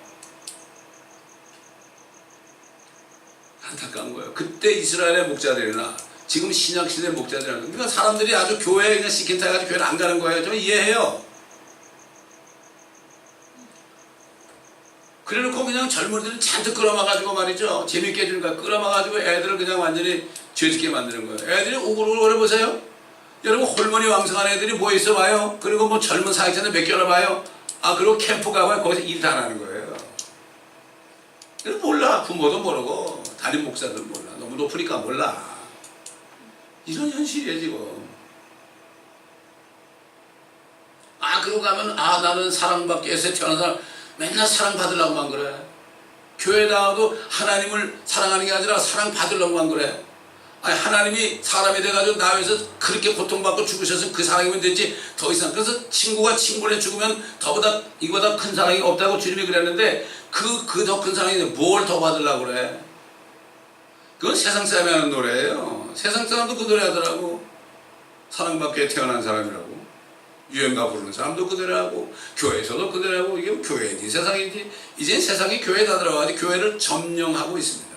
안타까운 거예요. 그때 이스라엘의 목자들이나 지금 신약시대 목자들이나 그러니까 사람들이 아주 교회에 그냥 시킨 타가지고 교회를 안 가는 거예요. 좀 이해해요. 그래놓고 그냥 젊은이들은 잔뜩 끌어마가지고 말이죠. 재밌게 해주니까 끌어마가지고 애들을 그냥 완전히 죄짓게 만드는 거예요. 애들이 오글오글 보세요. 여러분 홀머니 왕성한 애들이 뭐 있어 봐요. 그리고 뭐 젊은 사회자들 몇 개나 봐요. 그리고 캠프 가봐요. 거기서 일 다 하는 거예요. 몰라. 부모도 모르고 담임 목사들 몰라. 너무 높으니까 몰라. 이런 현실이에요 지금. 그러고 가면 나는 사랑받기 위해서 태어난 사람 맨날 사랑받으려고만 그래. 교회 나와도 하나님을 사랑하는 게 아니라 사랑받으려고만 그래. 하나님이 사람이 돼가지고 나 위해서 그렇게 고통받고 죽으셔서 그 사랑이면 됐지 더 이상. 그래서 친구가 친구를 죽으면 이거보다 큰 사랑이 없다고 주님이 그랬는데 그 더 큰 사랑이 뭘 더 받으려고 그래. 그건 세상 사람이 하는 노래예요. 세상 사람도 그 노래 하더라고. 사랑받기 위해 태어난 사람이라고. 유행가 부르는 사람도 그 노래 하고 교회에서도 그 노래 하고. 이게 교회인지 세상인지 이제 세상이 교회에 다 들어가서 교회를 점령하고 있습니다.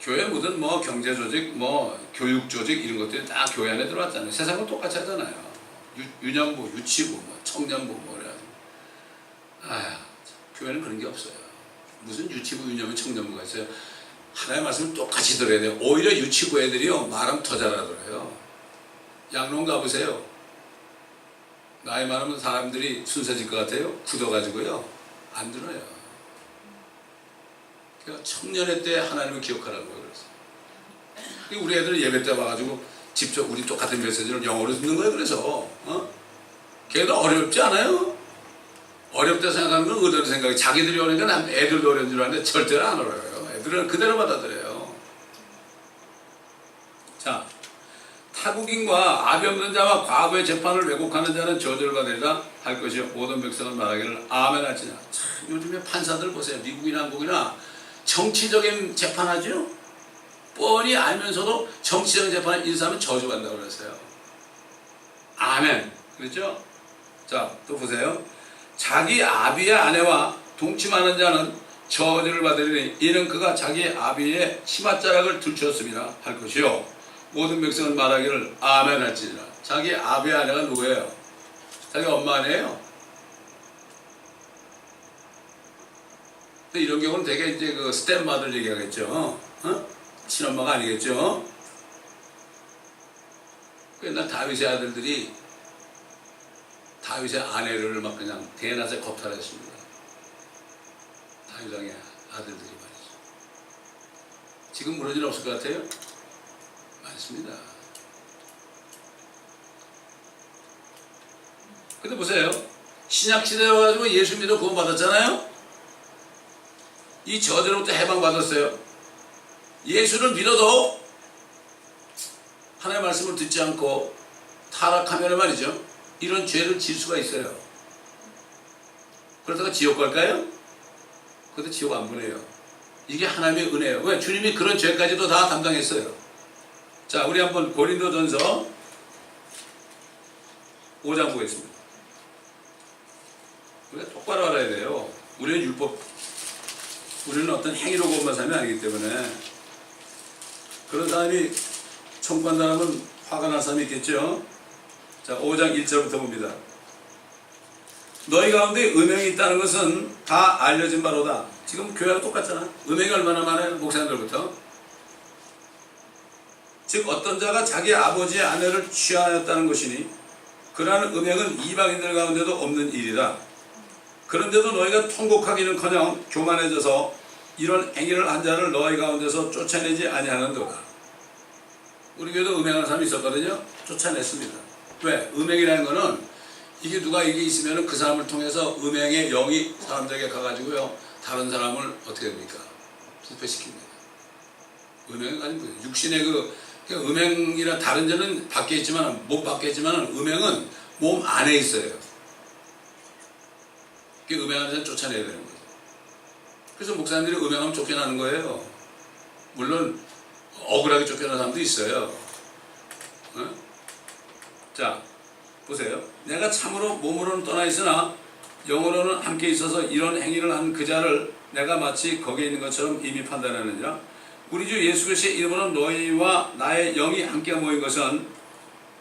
교회 무슨 뭐 경제조직, 뭐 교육조직 이런 것들이 다 교회 안에 들어왔잖아요. 세상은 똑같이 하잖아요. 유년부, 유치부, 뭐 청년부 뭐 그래가지고. 교회는 그런 게 없어요. 무슨 유치부, 유년부, 청년부가 있어요. 하나님의 말씀을 똑같이 들어야 돼요. 오히려 유치부 애들이요 말하면 더 잘하더라고요. 양론 가보세요. 나이 많으면 사람들이 순서질 것 같아요. 굳어가지고요 안 들어요. 그러니까 청년회 때 하나님을 기억하라고 그랬어요. 우리 애들 예배 때 와가지고 직접 우리 똑같은 메시지를 영어로 듣는 거예요. 그래서 걔도 어렵지 않아요? 어렵다 생각하는 건 의도로 생각해. 자기들이 오니까 난 애들도 어려운 줄 알았는데 절대로 안 어려워요. 애들은 그대로 받아들여요. 자, 타국인과 아비 없는 자와 과거의 재판을 왜곡하는 자는 저주를 받으리라 할 것이요 모든 백성은 말하기를 아멘 할지니라. 요즘에 판사들 보세요. 미국이나 한국이나 정치적인 재판하죠. 뻔히 알면서도 정치적인 재판을 인사하면 저주받는다고 그랬어요. 아멘. 그렇죠? 자, 또 보세요. 자기 아비의 아내와 동침하는 자는 저주를 받으리니 이는 그가 자기 아비의 치맛자락을 들추었습니다 할 것이요 모든 백성은 말하기를 아멘 할지니라. 자기 아비의 아내가 누구예요? 자기 엄마 아니에요? 이런 경우는 되게 이제 그 스텝마들 얘기하겠죠. 친엄마가 아니겠죠. 옛날 다윗의 아들들이 다윗의 아내를 막 그냥 대낮에 겁탈했습니다. 다윗 왕의 아들들이 말이죠. 지금 그런 일 없을 것 같아요? 많습니다. 근데 보세요. 신약시대에 와가지고 예수 믿어 구원받았잖아요. 이 저주로부터 해방받았어요. 예수를 믿어도 하나님의 말씀을 듣지 않고 타락하면 말이죠. 이런 죄를 질 수가 있어요. 그러다가 지옥 갈까요? 그런데 지옥 안 보내요. 이게 하나님의 은혜예요. 왜? 주님이 그런 죄까지도 다 담당했어요. 자, 우리 한번 고린도전서 5장 보겠습니다. 우리가 똑바로 알아야 돼요. 우리는 어떤 행위로 구원받은 사람이 아니기 때문에. 그런 사람이 천국간 사람은 화가 난 사람이 있겠죠. 자, 5장 1절부터 봅니다. 너희 가운데 음행이 있다는 것은 다 알려진 바로다. 지금 교회랑 똑같잖아. 음행이 얼마나 많아요? 목사님들부터. 즉 어떤 자가 자기 아버지의 아내를 취하였다는 것이니 그러한 음행은 이방인들 가운데도 없는 일이라. 그런데도 너희가 통곡하기는커녕 교만해져서 이런 행위를 한 자를 너희 가운데서 쫓아내지 아니하는도다. 우리 교회도 음행하는 사람이 있었거든요. 쫓아냈습니다. 왜? 음행이라는 거는 이게 누가 이게 있으면은 그 사람을 통해서 음행의 영이 사람들에게 가가지고요 다른 사람을 어떻게 됩니까? 부패시킵니다. 음행은 아니고 육신의 그 음행이나 다른 죄는 밖에 있지만 몸 밖에 있지만 음행은 몸 안에 있어요. 그 음행하는 자는 쫓아내야 되는 거죠. 그래서 목사님들이 음행하면 쫓겨나는 거예요. 물론 억울하게 쫓겨나는 사람도 있어요. 어? 자 보세요. 내가 참으로 몸으로는 떠나 있으나 영으로는 함께 있어서 이런 행위를 한 그 자를 내가 마치 거기에 있는 것처럼 이미 판단하느니라. 우리 주 예수 그리스도의 이름으로 너희와 나의 영이 함께 모인 것은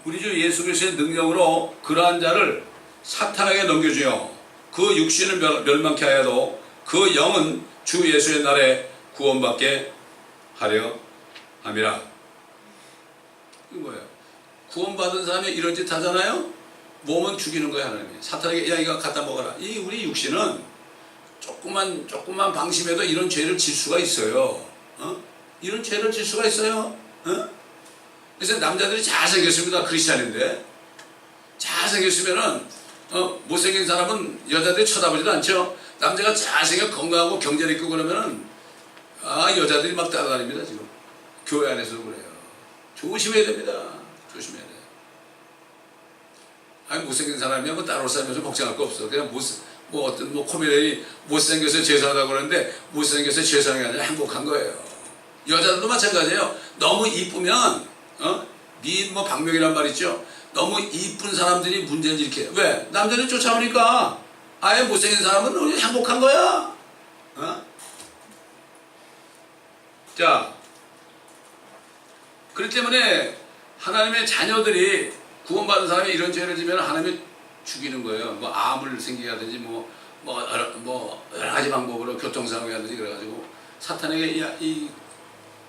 우리 주 예수 그리스도의 능력으로 그러한 자를 사탄에게 넘겨주어 그 육신을 멸망케 하여도 그 영은 주 예수의 날에 구원받게 하려 함이라. 이거 뭐예요? 구원받은 사람이 이런 짓 하잖아요? 몸은 죽이는 거야, 하나님이. 사탄에게, 야, 이거 갖다 먹어라. 이 우리 육신은 조금만 방심해도 이런 죄를 질 수가 있어요. 어? 이런 죄를 질 수가 있어요. 어? 그래서 남자들이 잘생겼습니다. 크리스찬인데. 잘생겼으면은, 못생긴 사람은 여자들이 쳐다보지도 않죠. 남자가 잘생겨 건강하고 경제력 있고 그러면은, 여자들이 막 따라다닙니다, 지금. 교회 안에서도 그래요. 조심해야 됩니다. 조심해야 돼요. 아니, 못생긴 사람이야, 뭐 따라올 사람이어서 걱정할 거 없어. 그냥 어떤 코미디언이 못생겨서 죄송하다고 그러는데, 못생겨서 죄송한 게 아니라 행복한 거예요. 여자들도 마찬가지예요. 너무 이쁘면, 박명이란 말 있죠? 너무 이쁜 사람들이 문제를 일으켜요. 왜? 남자들이 쫓아오니까, 아예 못생긴 사람은 행복한 거야. 자, 그렇기 때문에 하나님의 자녀들이 구원받은 사람이 이런 죄를 지면 하나님이 죽이는 거예요. 뭐 암을 생기게 하든지 여러 가지 방법으로 교통사고를 하든지 그래가지고 사탄에게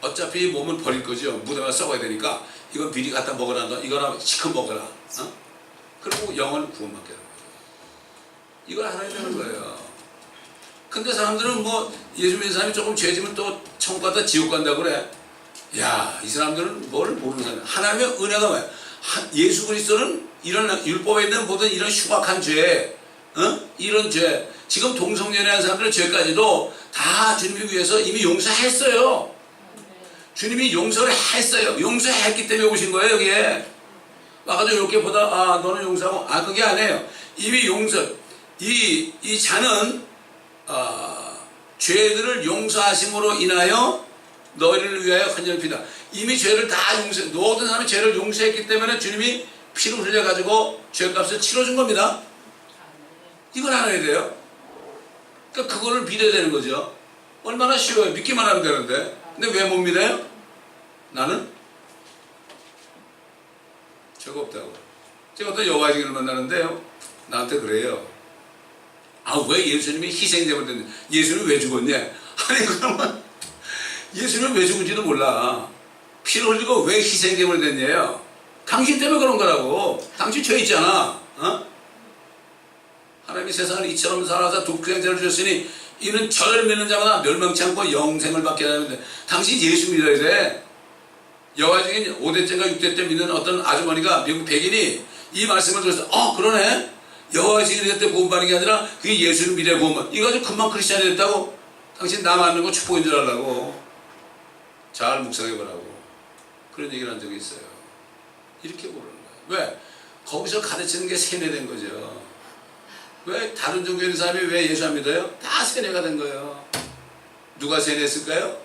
어차피 몸을 버릴 거죠. 무덤에 썩어야 되니까 이건 미리 갖다 먹어라. 너 이거나 시큼 먹어라. 그리고 영을 구원받게 하는 거예요. 이걸 하나님이 하는 거예요. 근데 사람들은 예수 믿는 사람이 조금 죄지면 또 천국 갔다 지옥 간다고 그래. 야, 이 사람들은 뭘 모르는 사람이야. 하나님의 은혜가 뭐야? 예수 그리스도는 이런 율법에 있는 모든 이런 흉악한 죄, 이런 죄, 지금 동성연애한 사람들의 죄까지도 다 주님이 위해서 이미 용서했어요. 주님이 용서를 했어요. 용서했기 때문에 오신 거예요, 여기에. 와가지고 이렇게 보다, 너는 용서하고, 그게 아니에요. 이미 이 자는, 죄들을 용서하심으로 인하여 너희를 위하여 헌혈피다. 이미 죄를 다 모든 사람이 죄를 용서했기 때문에 주님이 피를 흘려가지고 죄값을 치러준 겁니다. 이걸 알아야 돼요. 그러니까 그거를 믿어야 되는 거죠. 얼마나 쉬워요. 믿기만 하면 되는데. 근데 왜 못 믿어요? 나는 죄가 없다고. 제가 어떤 여호와의 만나는데요. 나한테 그래요. 왜 예수님이 희생제물 됐냐? 예수는 왜 죽었냐? 아니, 그러면 예수는 왜 죽은지도 몰라. 피를 흘리고 왜 희생제물 됐냐요? 당신 때문에 그런 거라고. 당신 죄 있잖아. 하나님이 세상을 이처럼 살아서 독생자를 주셨으니 이는 저를 믿는 자마다 멸망치 않고 영생을 받게 하는데 당신 예수 믿어야 돼. 여호와 중에 5대째인가 6대째 믿는 어떤 아주머니가 미국 백인이 이 말씀을 들어서 그러네. 여호와 증인이 때 구원받는 게 아니라 그게 예수를 믿어야 구원받는. 이거 가지고 금방 크리스찬이 됐다고? 당신 나 맞는 거 축복인 줄 알라고. 잘 묵상해보라고. 그런 얘기를 한 적이 있어요. 이렇게 모르는 거예요. 왜? 거기서 가르치는 게 세뇌된 거죠. 왜 다른 종교에 있는 사람이 왜 예수 안 믿어요? 다 세뇌가 된 거예요. 누가 세뇌했을까요?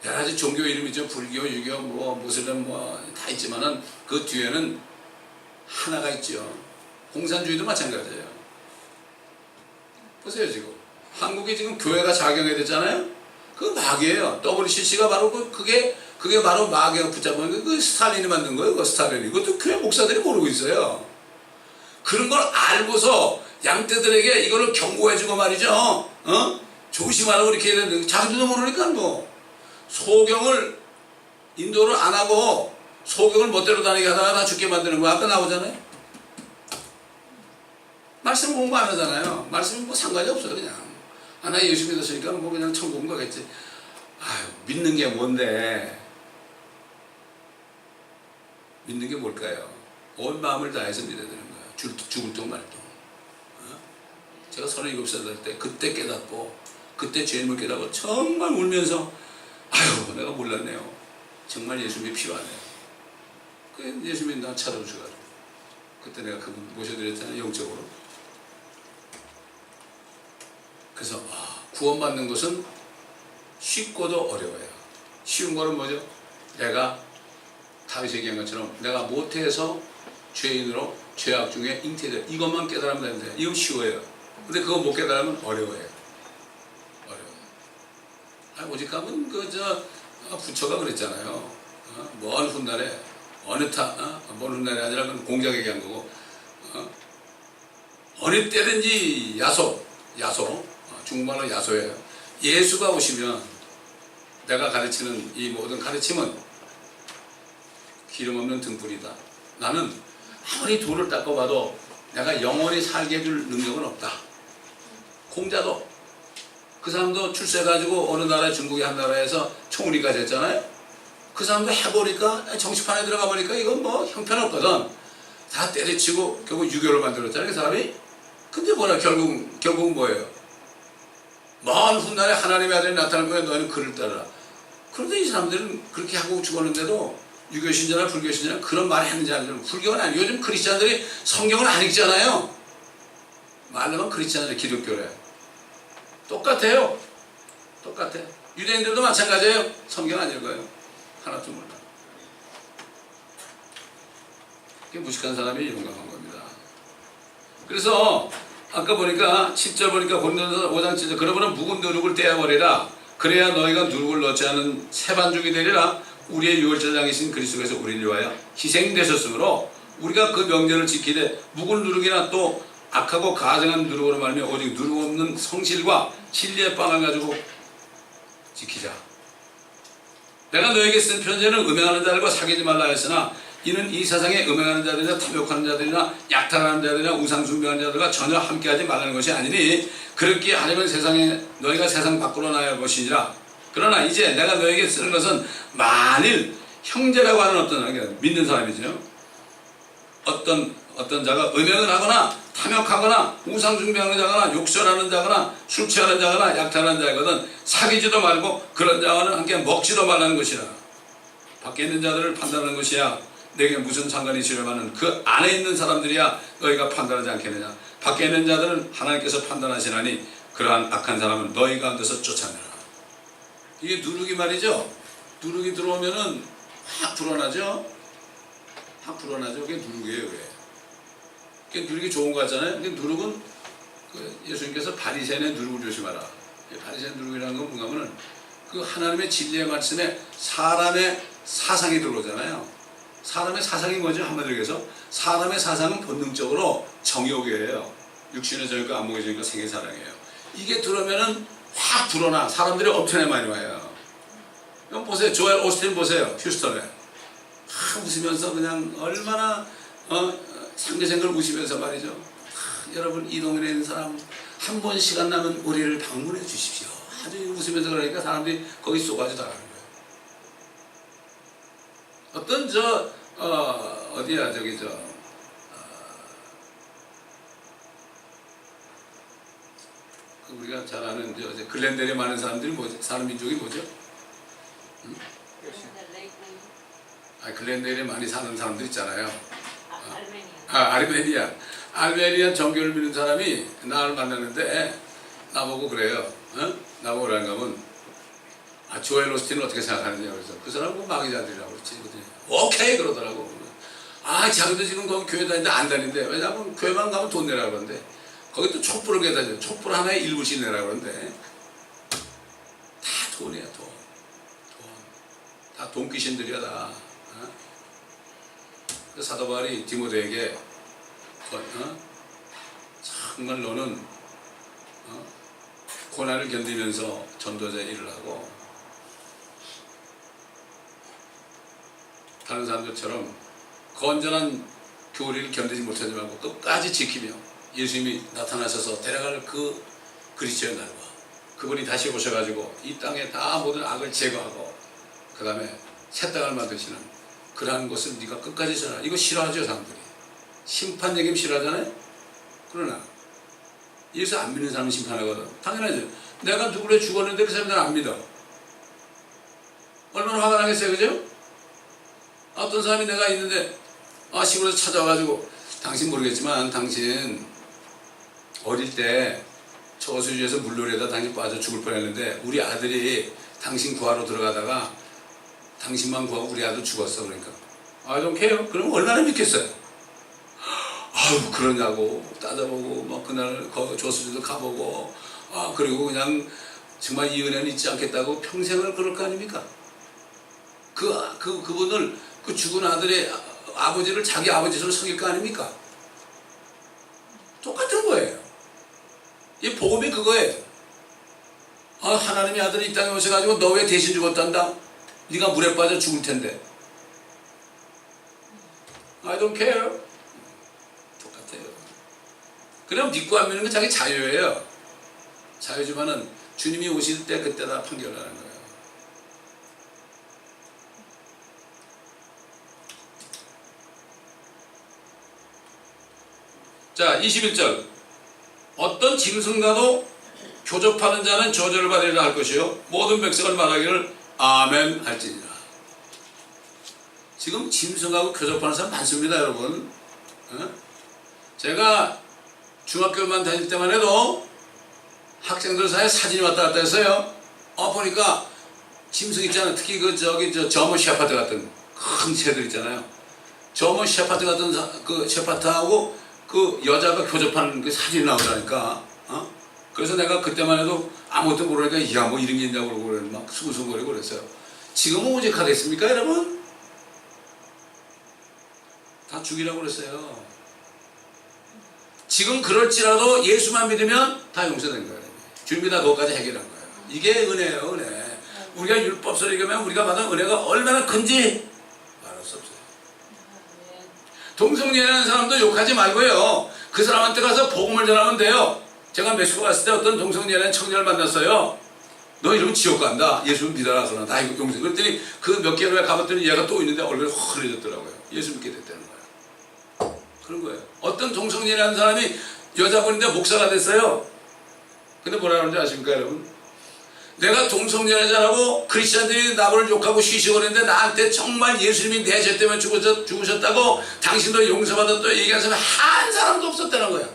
여러 가지 종교 이름이 있죠. 불교, 유교, 무슬림 다 있지만은 그 뒤에는 하나가 있죠. 공산주의도 마찬가지예요. 보세요, 지금. 한국이 지금 교회가 작용해야 되잖아요? 그거 마귀예요. WCC가 바로 그게 바로 마귀가 붙잡은 그 스탈린이 만든 거예요. 그 스탈린이. 그것도 교회 목사들이 모르고 있어요. 그런 걸 알고서 양떼들에게 이거를 경고해주고 말이죠. 조심하라고 이렇게 해야 되는데 자기들도 모르니까 소경을 인도를 안 하고 소경을 멋대로 다니게 하다가 다 죽게 만드는 거 아까 나오잖아요. 말씀 공부 안 하잖아요. 말씀은 상관이 없어요. 그냥 나 예수 믿었으니까 그냥 천국 가겠지. 믿는 게 뭔데? 믿는 게 뭘까요? 온 마음을 다해서 믿어야 되는 거야. 죽을 동 말 동. 제가 37살 될 때 그때 깨닫고 그때 죄인을 깨닫고 정말 울면서 아유 내가 몰랐네요. 정말 예수님이 필요하네요. 그 예수님이 나 찾아오셔가지고 그때 내가 그분 모셔드렸잖아요. 영적으로. 그래서 구원받는 것은 쉽고도 어려워요. 쉬운 거는 뭐죠? 내가 다윗이 얘기한 것처럼 내가 모태에서 죄인으로 죄악 중에 잉태돼 이것만 깨달으면 되는데 이건 쉬워요. 근데 그거 못 깨달으면 어려워요. 오직 가면 부처가 그랬잖아요. 먼 훗날에 먼 훗날이 아니라 그건 공자가 얘기한 거고 어느 때든지 야소 중국말로 야소예요. 예수가 오시면 내가 가르치는 이 모든 가르침은 기름 없는 등불이다. 나는 아무리 돌을 닦아봐도 내가 영원히 살게 해줄 능력은 없다. 공자도 그 사람도 출세해가지고 어느 나라 중국의 한 나라에서 총리가 됐잖아요. 그 사람도 해보니까 정치판에 들어가 보니까 이건 뭐 형편없거든. 다 때려치고 결국 유교를 만들었잖아요. 그 사람이. 근데 뭐냐 결국은 뭐예요? 먼 훗날에 하나님의 아들이 나타날 거야. 너희는 그를 따르라. 그런데 이 사람들은 그렇게 하고 죽었는데도 유교신자나 불교신자나 그런 말 했는지 안 했는지 불교는 아니에요. 요즘 크리스찬들이 성경을 안 읽잖아요. 말로만 크리스찬들이 기독교래. 똑같아요. 유대인들도 마찬가지예요. 성경 안 읽어요. 하나도 몰라. 그게 무식한 사람이 용감한 겁니다. 그래서 아까 보니까 10절 보니까 고린도전서 5장 7절 그러므로 묵은 누룩을 떼어버리라. 그래야 너희가 누룩을 넣지 않은 새 반죽이 되리라. 우리의 유월절장이신 그리스도께서 우리를 위하여 희생되셨으므로 우리가 그 명절을 지키되 묵은 누룩이나 또 악하고 가증한 누룩으로 말하며 오직 누룩 없는 성실과 진리의 빵을 가지고 지키자. 내가 너에게 쓴 편지는 음행하는 자들과 사귀지 말라 했으나 이는 이 세상에 음행하는 자들이나 탐욕하는 자들이나 약탈하는 자들이나 우상 숭배하는 자들과 전혀 함께하지 말라는 것이 아니니 그렇게 하려면 세상에 너희가 세상 밖으로 나야 할 것이니라. 그러나 이제 내가 너에게 쓰는 것은 만일 형제라고 하는 어떤 믿는 사람이죠. 어떤 자가 음행을 하거나 탐욕하거나 우상 숭배하는 자거나 욕설하는 자거나 술 취하는 자거나 약탈하는 자거든 사귀지도 말고 그런 자와는 함께 먹지도 말라는 것이라. 밖에 있는 자들을 판단하는 것이야. 내게 무슨 상관이 있으려마는 그 안에 있는 사람들이야 너희가 판단하지 않겠느냐. 밖에 있는 자들은 하나님께서 판단하시나니 그러한 악한 사람은 너희 가운데서 쫓아내라. 이게 누룩이 말이죠. 누룩이 들어오면은 확 불어나죠. 그게 누룩이에요. 그게 누룩이 좋은 거 같잖아요. 근데 누룩은 예수님께서 바리새인의 누룩을 조심하라. 바리새인 누룩이라는 건 뭔가 하면은 그 하나님의 진리의 말씀에 사람의 사상이 들어오잖아요. 사람의 사상이 뭐죠? 한마디로 얘기해서 사람의 사상은 본능적으로 정욕이에요. 육신의 정욕과 안목의 정욕과 생의 사랑이에요. 이게 들어오면은 확 불어나. 사람들이 엄청나게 많이 와요. 그럼 보세요. 조엘 오스틴 보세요. 휴스턴에. 웃으면서 그냥 얼마나 생글생글 웃으면서 말이죠. 여러분 이 동네에 있는 사람 한 번 시간 나면 우리를 방문해 주십시오. 아주 웃으면서 그러니까 사람들이 거기 쏘가지고 다 가는 거예요. 어떤 어디야 저기 우리가 잘 아는 글렌델에 많은 사람들이 뭐죠? 사람 민족이 뭐죠? 응? 글렌델에 많이 사는 사람들 있잖아요. 아르메니아. 아르메니아 정교를 믿는 사람이 나를 만났는데 나보고 그래요. 나보고 그러는가 하면 조엘 오스틴은 어떻게 생각하느냐. 그래서 그 사람은 마귀자들이라고 그랬지. 오케이 그러더라고. 자기도 지금 거기 교회 다니는데 안 다니는데 왜냐면 교회만 가면 돈 내라고 그러는데 거기 또 촛불을 개다녀. 촛불 하나에 1불씩 내라고 그러는데 다 돈이야 돈. 다 돈 귀신들이야 다. 그 사도 바울이 디모데에게 정말 너는 고난을 견디면서 전도자 일을 하고 다른 사람들처럼 건전한 교리를 견디지 못하지 말고 끝까지 지키며 예수님이 나타나셔서 데려갈 그 그리스도의 날과 그분이 다시 오셔가지고 이 땅에 다 모든 악을 제거하고 그 다음에 새 땅을 만드시는 그러한 것을 네가 끝까지 전하라. 이거 싫어하죠 사람들이. 심판 얘기면 싫어하잖아요. 그러나 예수 안 믿는 사람은 심판하거든. 당연하죠. 내가 누구를 죽었는데 그 사람들은 안 믿어. 얼마나 화가 나겠어요, 그죠? 어떤 사람이 내가 있는데 시골에서 찾아와가지고 당신 모르겠지만 당신 어릴 때 저수지에서 물놀이에다 당신 빠져 죽을 뻔했는데 우리 아들이 당신 구하러 들어가다가 당신만 구하고 우리 아들 죽었어. 그러니까 좀 캐요. 그럼 얼마나 믿겠어요? 아유 그러냐고 따져보고 막 그날 저수지도 가보고 그리고 그냥 정말 이 은혜는 잊지 않겠다고 평생을 그럴 거 아닙니까? 그분을 그 죽은 아들의 아버지를 자기 아버지로 섬길 거 아닙니까? 똑같은 거예요. 이 복음이 그거예요. 하나님의 아들이 이 땅에 오셔가지고 너 왜 대신 죽었단다? 네가 물에 빠져 죽을 텐데. I don't care. 똑같아요. 그럼 믿고 안 믿는 건 자기 자유예요. 자유지만은 주님이 오실 때 그때다 판결하는 거예요. 자, 21절. 어떤 짐승과도 교접하는 자는 저주를 받으리라 할 것이요 모든 백성을 말하기를 아멘 할지니라. 지금 짐승하고 교접하는 사람 많습니다, 여러분. 제가 중학교만 다닐 때만 해도 학생들 사이에 사진이 왔다 갔다 했어요. 보니까 짐승 있잖아요. 특히 저먼 셰퍼드 같은 큰 새들 있잖아요. 저먼 셰퍼드 같은 그 셰퍼드하고 그 여자가 교접하는 그 사진이 나오다니까. 그래서 내가 그때만 해도 아무것도 모르니까 야 뭐 이런 게 있냐고 그러고 막 수근수근거리고 그랬어요. 지금은 오직하겠습니까 여러분? 다 죽이라고 그랬어요. 지금 그럴지라도 예수만 믿으면 다 용서된 거예요. 주님이 다 그것까지 해결한 거예요. 이게 은혜예요, 은혜. 우리가 율법서를 읽으면 우리가 받은 은혜가 얼마나 큰지 말할 수 없어요. 동성애라는 사람도 욕하지 말고요. 그 사람한테 가서 복음을 전하면 돼요. 제가 멕시코 갔을 때 어떤 동성애라는 청년을 만났어요. 너 이러면 지옥 간다. 예수 믿어라. 그러나 나 이거 용서. 그랬더니 그 몇 개월 후에 가봤더니 얘가 또 있는데 얼굴이 흐려졌더라고요. 예수 믿게 됐다는 거예요. 그런 거예요. 어떤 동성애라는 사람이 여자분인데 목사가 됐어요. 근데 뭐라 그러는지 아십니까 여러분? 내가 동성애자라고 크리스천들이 나를 욕하고 쉬쉬거리는데 나한테 정말 예수님이 내 죄 때문에 죽으셨다고 당신도 용서받았다고 얘기하는 사람이 한 사람도 없었다는 거야.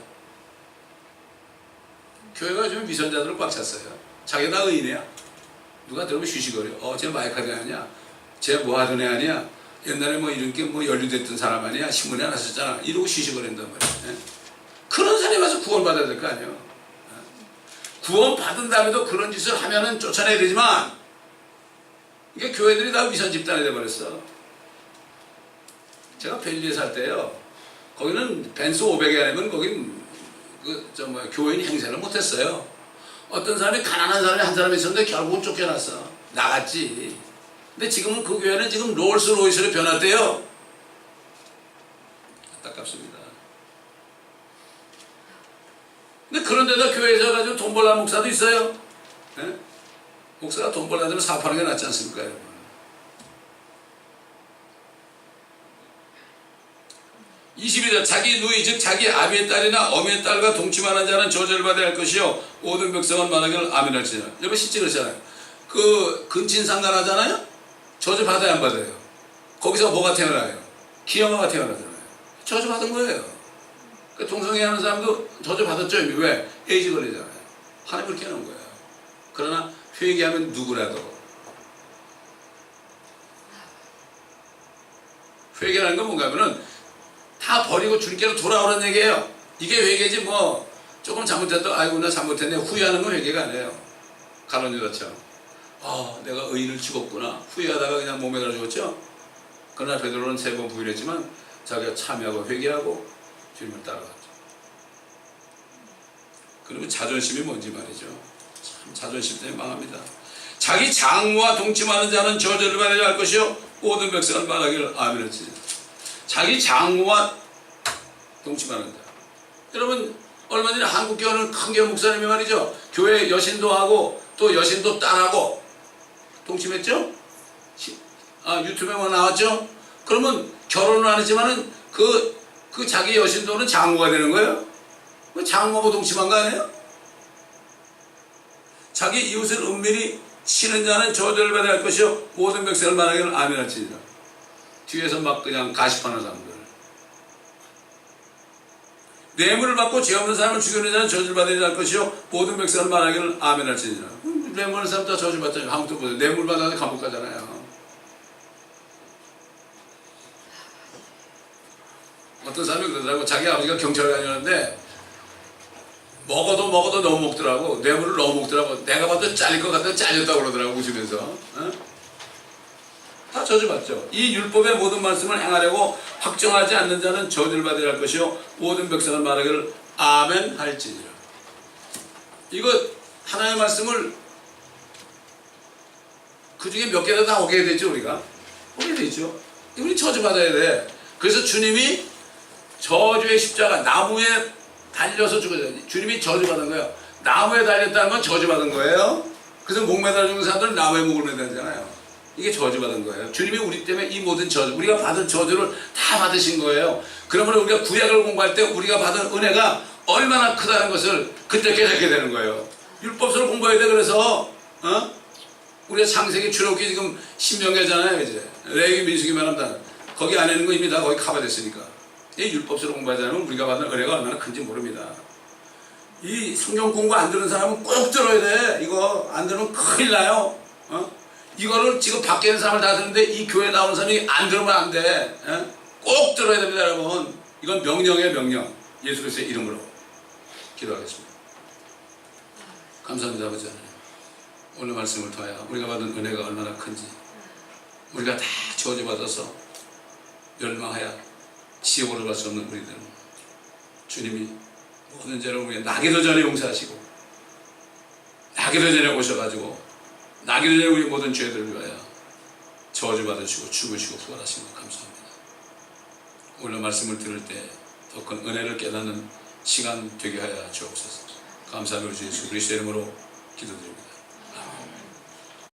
교회가 요즘 미선자들로 꽉 찼어요. 자기 다 의인이야. 누가 들으면 쉬쉬거려. 쟤 마이카드 아니야? 쟤 뭐 하던 애 아니야? 옛날에 뭐 이런 게 뭐 연루됐던 사람 아니야? 신문에 나섰잖아. 이러고 쉬쉬거린단 말이야. 그런 사람이 와서 구원받아야 될 거 아니에요. 구원 받은 다음에도 그런 짓을 하면은 쫓아내야 되지만 이게 교회들이 다 위선 집단이 돼버렸어. 제가 벨리에 살 때요. 거기는 벤츠 500이 아니면 거긴 교인 행세를 못했어요. 어떤 사람이 가난한 사람이 한 사람이 있었는데 결국은 쫓겨났어. 나갔지. 근데 지금은 그 교회는 지금 롤스로이스로 변했대요. 안타깝습니다. 근데 그런 데다 교회에서 가지고 돈 벌라는 목사도 있어요. 네? 목사가 돈 벌려면 사업하는 게 낫지 않습니까, 여러분? 자기 누이 즉 자기 아비의 딸이나 어미의 딸과 동침하는 자는 저주를 받아야 할 것이요 모든 백성은 말하기를 아멘 할지니라. 여러분 실제 그렇잖아요. 그 근친상간하잖아요. 저주 받아야 안 받아요? 거기서 뭐가 태어나요? 기형아가 태어나잖아요. 저주 받은 거예요. 그 동성애하는 사람도 저주 받았죠. 왜? 에이즈 걸리잖아요. 하나님 그렇게 해놓은 거예요. 그러나 회개하면 누구라도 회개라는 건 뭔가 하면은 다 버리고 주님께로 돌아오라는 얘기예요. 이게 회개지 뭐 조금 잘못했다 아이고 나 잘못했네 후회하는 건 회개가 아니에요. 가론 유다처럼 내가 의인을 죽었구나 후회하다가 그냥 몸에 달아 죽었죠. 그러나 베드로는 3번 부인했지만 자기가 참여하고 회개하고 주님을 따라갔죠. 그러면 자존심이 뭔지 말이죠. 참 자존심 때문에 망합니다. 자기 장모와 동침하는 자는 저주를 받아야 할 것이요 모든 백성은 말하기를 아멘 할지니라. 자기 장모와 동침하는 자. 여러분 얼마 전에 한국교회는 큰 교회 목사님이 말이죠. 교회 여신도 하고 또 여신도 딸하고 동침했죠? 유튜브에 뭐 나왔죠? 그러면 결혼은 안 했지만은 그 자기 여신도는 장모가 되는 거예요? 장모하고 동침한 거 아니에요? 자기 이웃을 은밀히 치는 자는 저주를 받아야 할 것이요 모든 백성을 말하기를 아멘할지니라. 뒤에서 막 그냥 가십하는 사람들. 뇌물을 받고 죄 없는 사람을 죽이는 자는 저주를 받아야 할 것이요 모든 백성을 말하기를 아멘할지니라. 뇌물하는 사람 다 저주 받잖아요. 한국도 보세요. 뇌물 받아서 감옥 가잖아요. 어떤 사람이 그러더라고. 자기 아버지가 경찰관이었는데 먹어도 너무 먹더라고. 뇌물을 너무 먹더라고. 내가 봐도 잘릴 것 같아서 잘렸다고 그러더라고. 웃으면서. 어? 다 저주받죠. 이 율법의 모든 말씀을 행하려고 확정하지 않는 자는 저주를 받아야 할 것이요 모든 백성은 말하기를 아멘 할지니라. 이거 하나님의 말씀을 그 중에 몇 개나 다 오게 되죠. 우리가 오게 되죠. 우리 저주받아야 돼. 그래서 주님이 저주의 십자가 나무에 달려서 죽어야지. 주님이 저주받은 거예요. 나무에 달렸다는 건 저주받은 거예요. 그래서 목 매달려 죽는 사람들은 나무에 목을 매달잖아요. 이게 저주받은 거예요. 주님이 우리 때문에 이 모든 저주, 우리가 받은 저주를 다 받으신 거예요. 그러면 우리가 구약을 공부할 때 우리가 받은 은혜가 얼마나 크다는 것을 그때 깨닫게 되는 거예요. 율법서를 공부해야 돼. 그래서 우리가 창세기, 출애굽기, 지금 신명기잖아요. 이제 레위기, 민수기만 한다. 거기 안에 있는 거 이미 다 거기 커버됐으니까. 이 율법서를 공부하지 않으면 우리가 받은 은혜가 얼마나 큰지 모릅니다. 이 성경 공부 안 들은 사람은 꼭 들어야 돼. 이거 안 들으면 큰일 나요. 이거를 지금 밖에 있는 사람을 다 듣는데 이 교회 나오는 사람이 안 들으면 안 돼. 꼭 들어야 됩니다, 여러분. 이건 명령이에요, 명령. 예수 그리스도의 이름으로 기도하겠습니다. 감사합니다, 아버지 하나님. 오늘 말씀을 통하여 우리가 받은 은혜가 얼마나 큰지, 우리가 다 저주받아서 멸망하여 지옥으로 갈 수 없는 우리들, 주님이 모든 죄를 위해 나기도 전에 용서하시고 나기도 전에 오셔가지고 나기도 전에 우리 모든 죄들을 위하여 저주받으시고 죽으시고 부활하신 것 감사합니다. 오늘 말씀을 들을 때 더 큰 은혜를 깨닫는 시간 되게 하여 주옵소서. 감사합니다. 우리 주 예수 그리스도의 이름으로 기도드립니다.